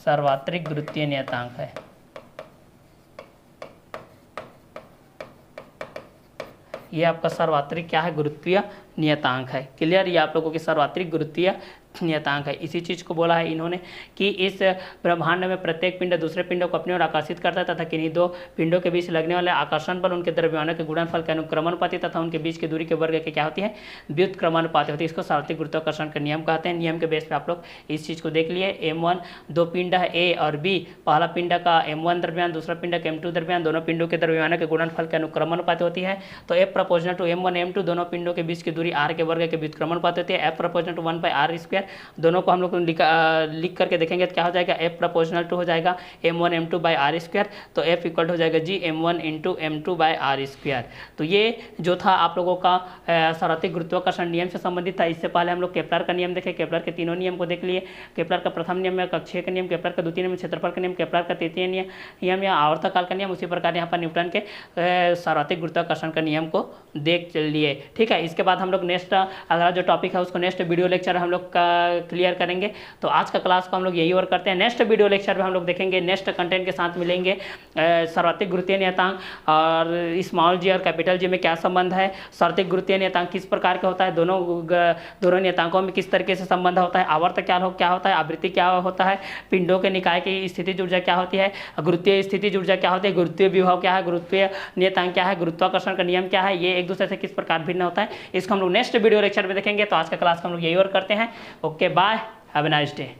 सार्वत्रिक गुरुत्वीय नियतांक है। ये आपका सार्वत्रिक क्या है, गुरुत्वीय नियतांक है। क्लियर, ये आप लोगों की सार्वत्रिक गुरुत्वीय नियतांक है। इसी चीज़ को बोला है इन्होंने कि इस ब्रह्मांड में प्रत्येक पिंड दूसरे पिंडों को अपनी ओर आकर्षित करता है तथा किन्हीं दो पिंडों के बीच लगने वाले आकर्षण बल उनके द्रव्यमानों के गुणनफल के अनुक्रमानुपाती तथा उनके बीच की दूरी के वर्ग के क्या होती है, व्युत्क्रमानुपाती होती है। इसको सार्वत्रिक गुरुत्वाकर्षण का नियम कहते हैं। नियम के बेस पे आप लोग इस चीज़ को देख लिए। m1 दो पिंड है A और B, पहला पिंड का m1 द्रव्यमान, दूसरा पिंड का m2 द्रव्यमान, दोनों पिंडों के द्रव्यमानों के गुणनफल के अनुक्रमानुपाती होती है। तो F proportional to m1 m2 दोनों पिंडों के बीच की दूरी r के वर्ग के व्युत्क्रमानुपाती होती है। F proportional to 1/r²। दोनों को हम लोग लिख करके देखेंगे तो क्या हो जाएगा, F प्रोपोर्शनल टू हो जाएगा m1 m2 बाय r²। तो F इक्वल हो जाएगा g m1 into m2 by r²। तो ये जो था आप लोगों का सार्वत्रिक गुरुत्वाकर्षण नियम से संबंधित था। इससे पहले हम लोग केपलर का नियम देखे, केपलर के तीनों नियम को देख लिए। केपलर का प्रथम नियम है कक्षीय का नियम, केपलर का द्वितीय नियम क्षेत्रफल का नियम, केपलर का तृतीय नियम या आवर्तकाल का नियम। उसी प्रकार यहाँ पर न्यूटन के सार्वत्रिक गुरुत्वाकर्षण का नियम को देख लिए, ठीक है। इसके बाद हम लोग नेक्स्ट अगला जो टॉपिक है उसको नेक्स्ट वीडियो लेक्चर हम लोग क्लियर करेंगे। तो आज का क्लास को हम लोग यही और करते हैं। नेक्स्ट वीडियो लेक्चर में हम लोग देखेंगे, नेक्स्ट कंटेंट के साथ मिलेंगे सार्वत्रिक गुरुत्वीय नियतांक और स्मॉल जी और कैपिटल जी में क्या संबंध है, सार्वत्रिक गुरुत्वीय नियतांक किस प्रकार का होता है, दोनों नियतांकों में किस तरीके से संबंध होता है, आवर्त क्या होता है, आवृत्ति क्या होता है, पिंडों के निकाय की स्थितिज ऊर्जा क्या होती है, गुरुत्वीय स्थितिज ऊर्जा क्या होती है, गुरुत्वीय विभव क्या है, गुरुत्वीय नियतांक क्या है, गुरुत्वाकर्षण का नियम क्या है, ये एक दूसरे से किस प्रकार भिन्न होता है, इसको हम लोग नेक्स्ट वीडियो लेक्चर में देखेंगे। तो आज का क्लास को हम लोग यही और करते हैं। Okay, bye, have a nice day.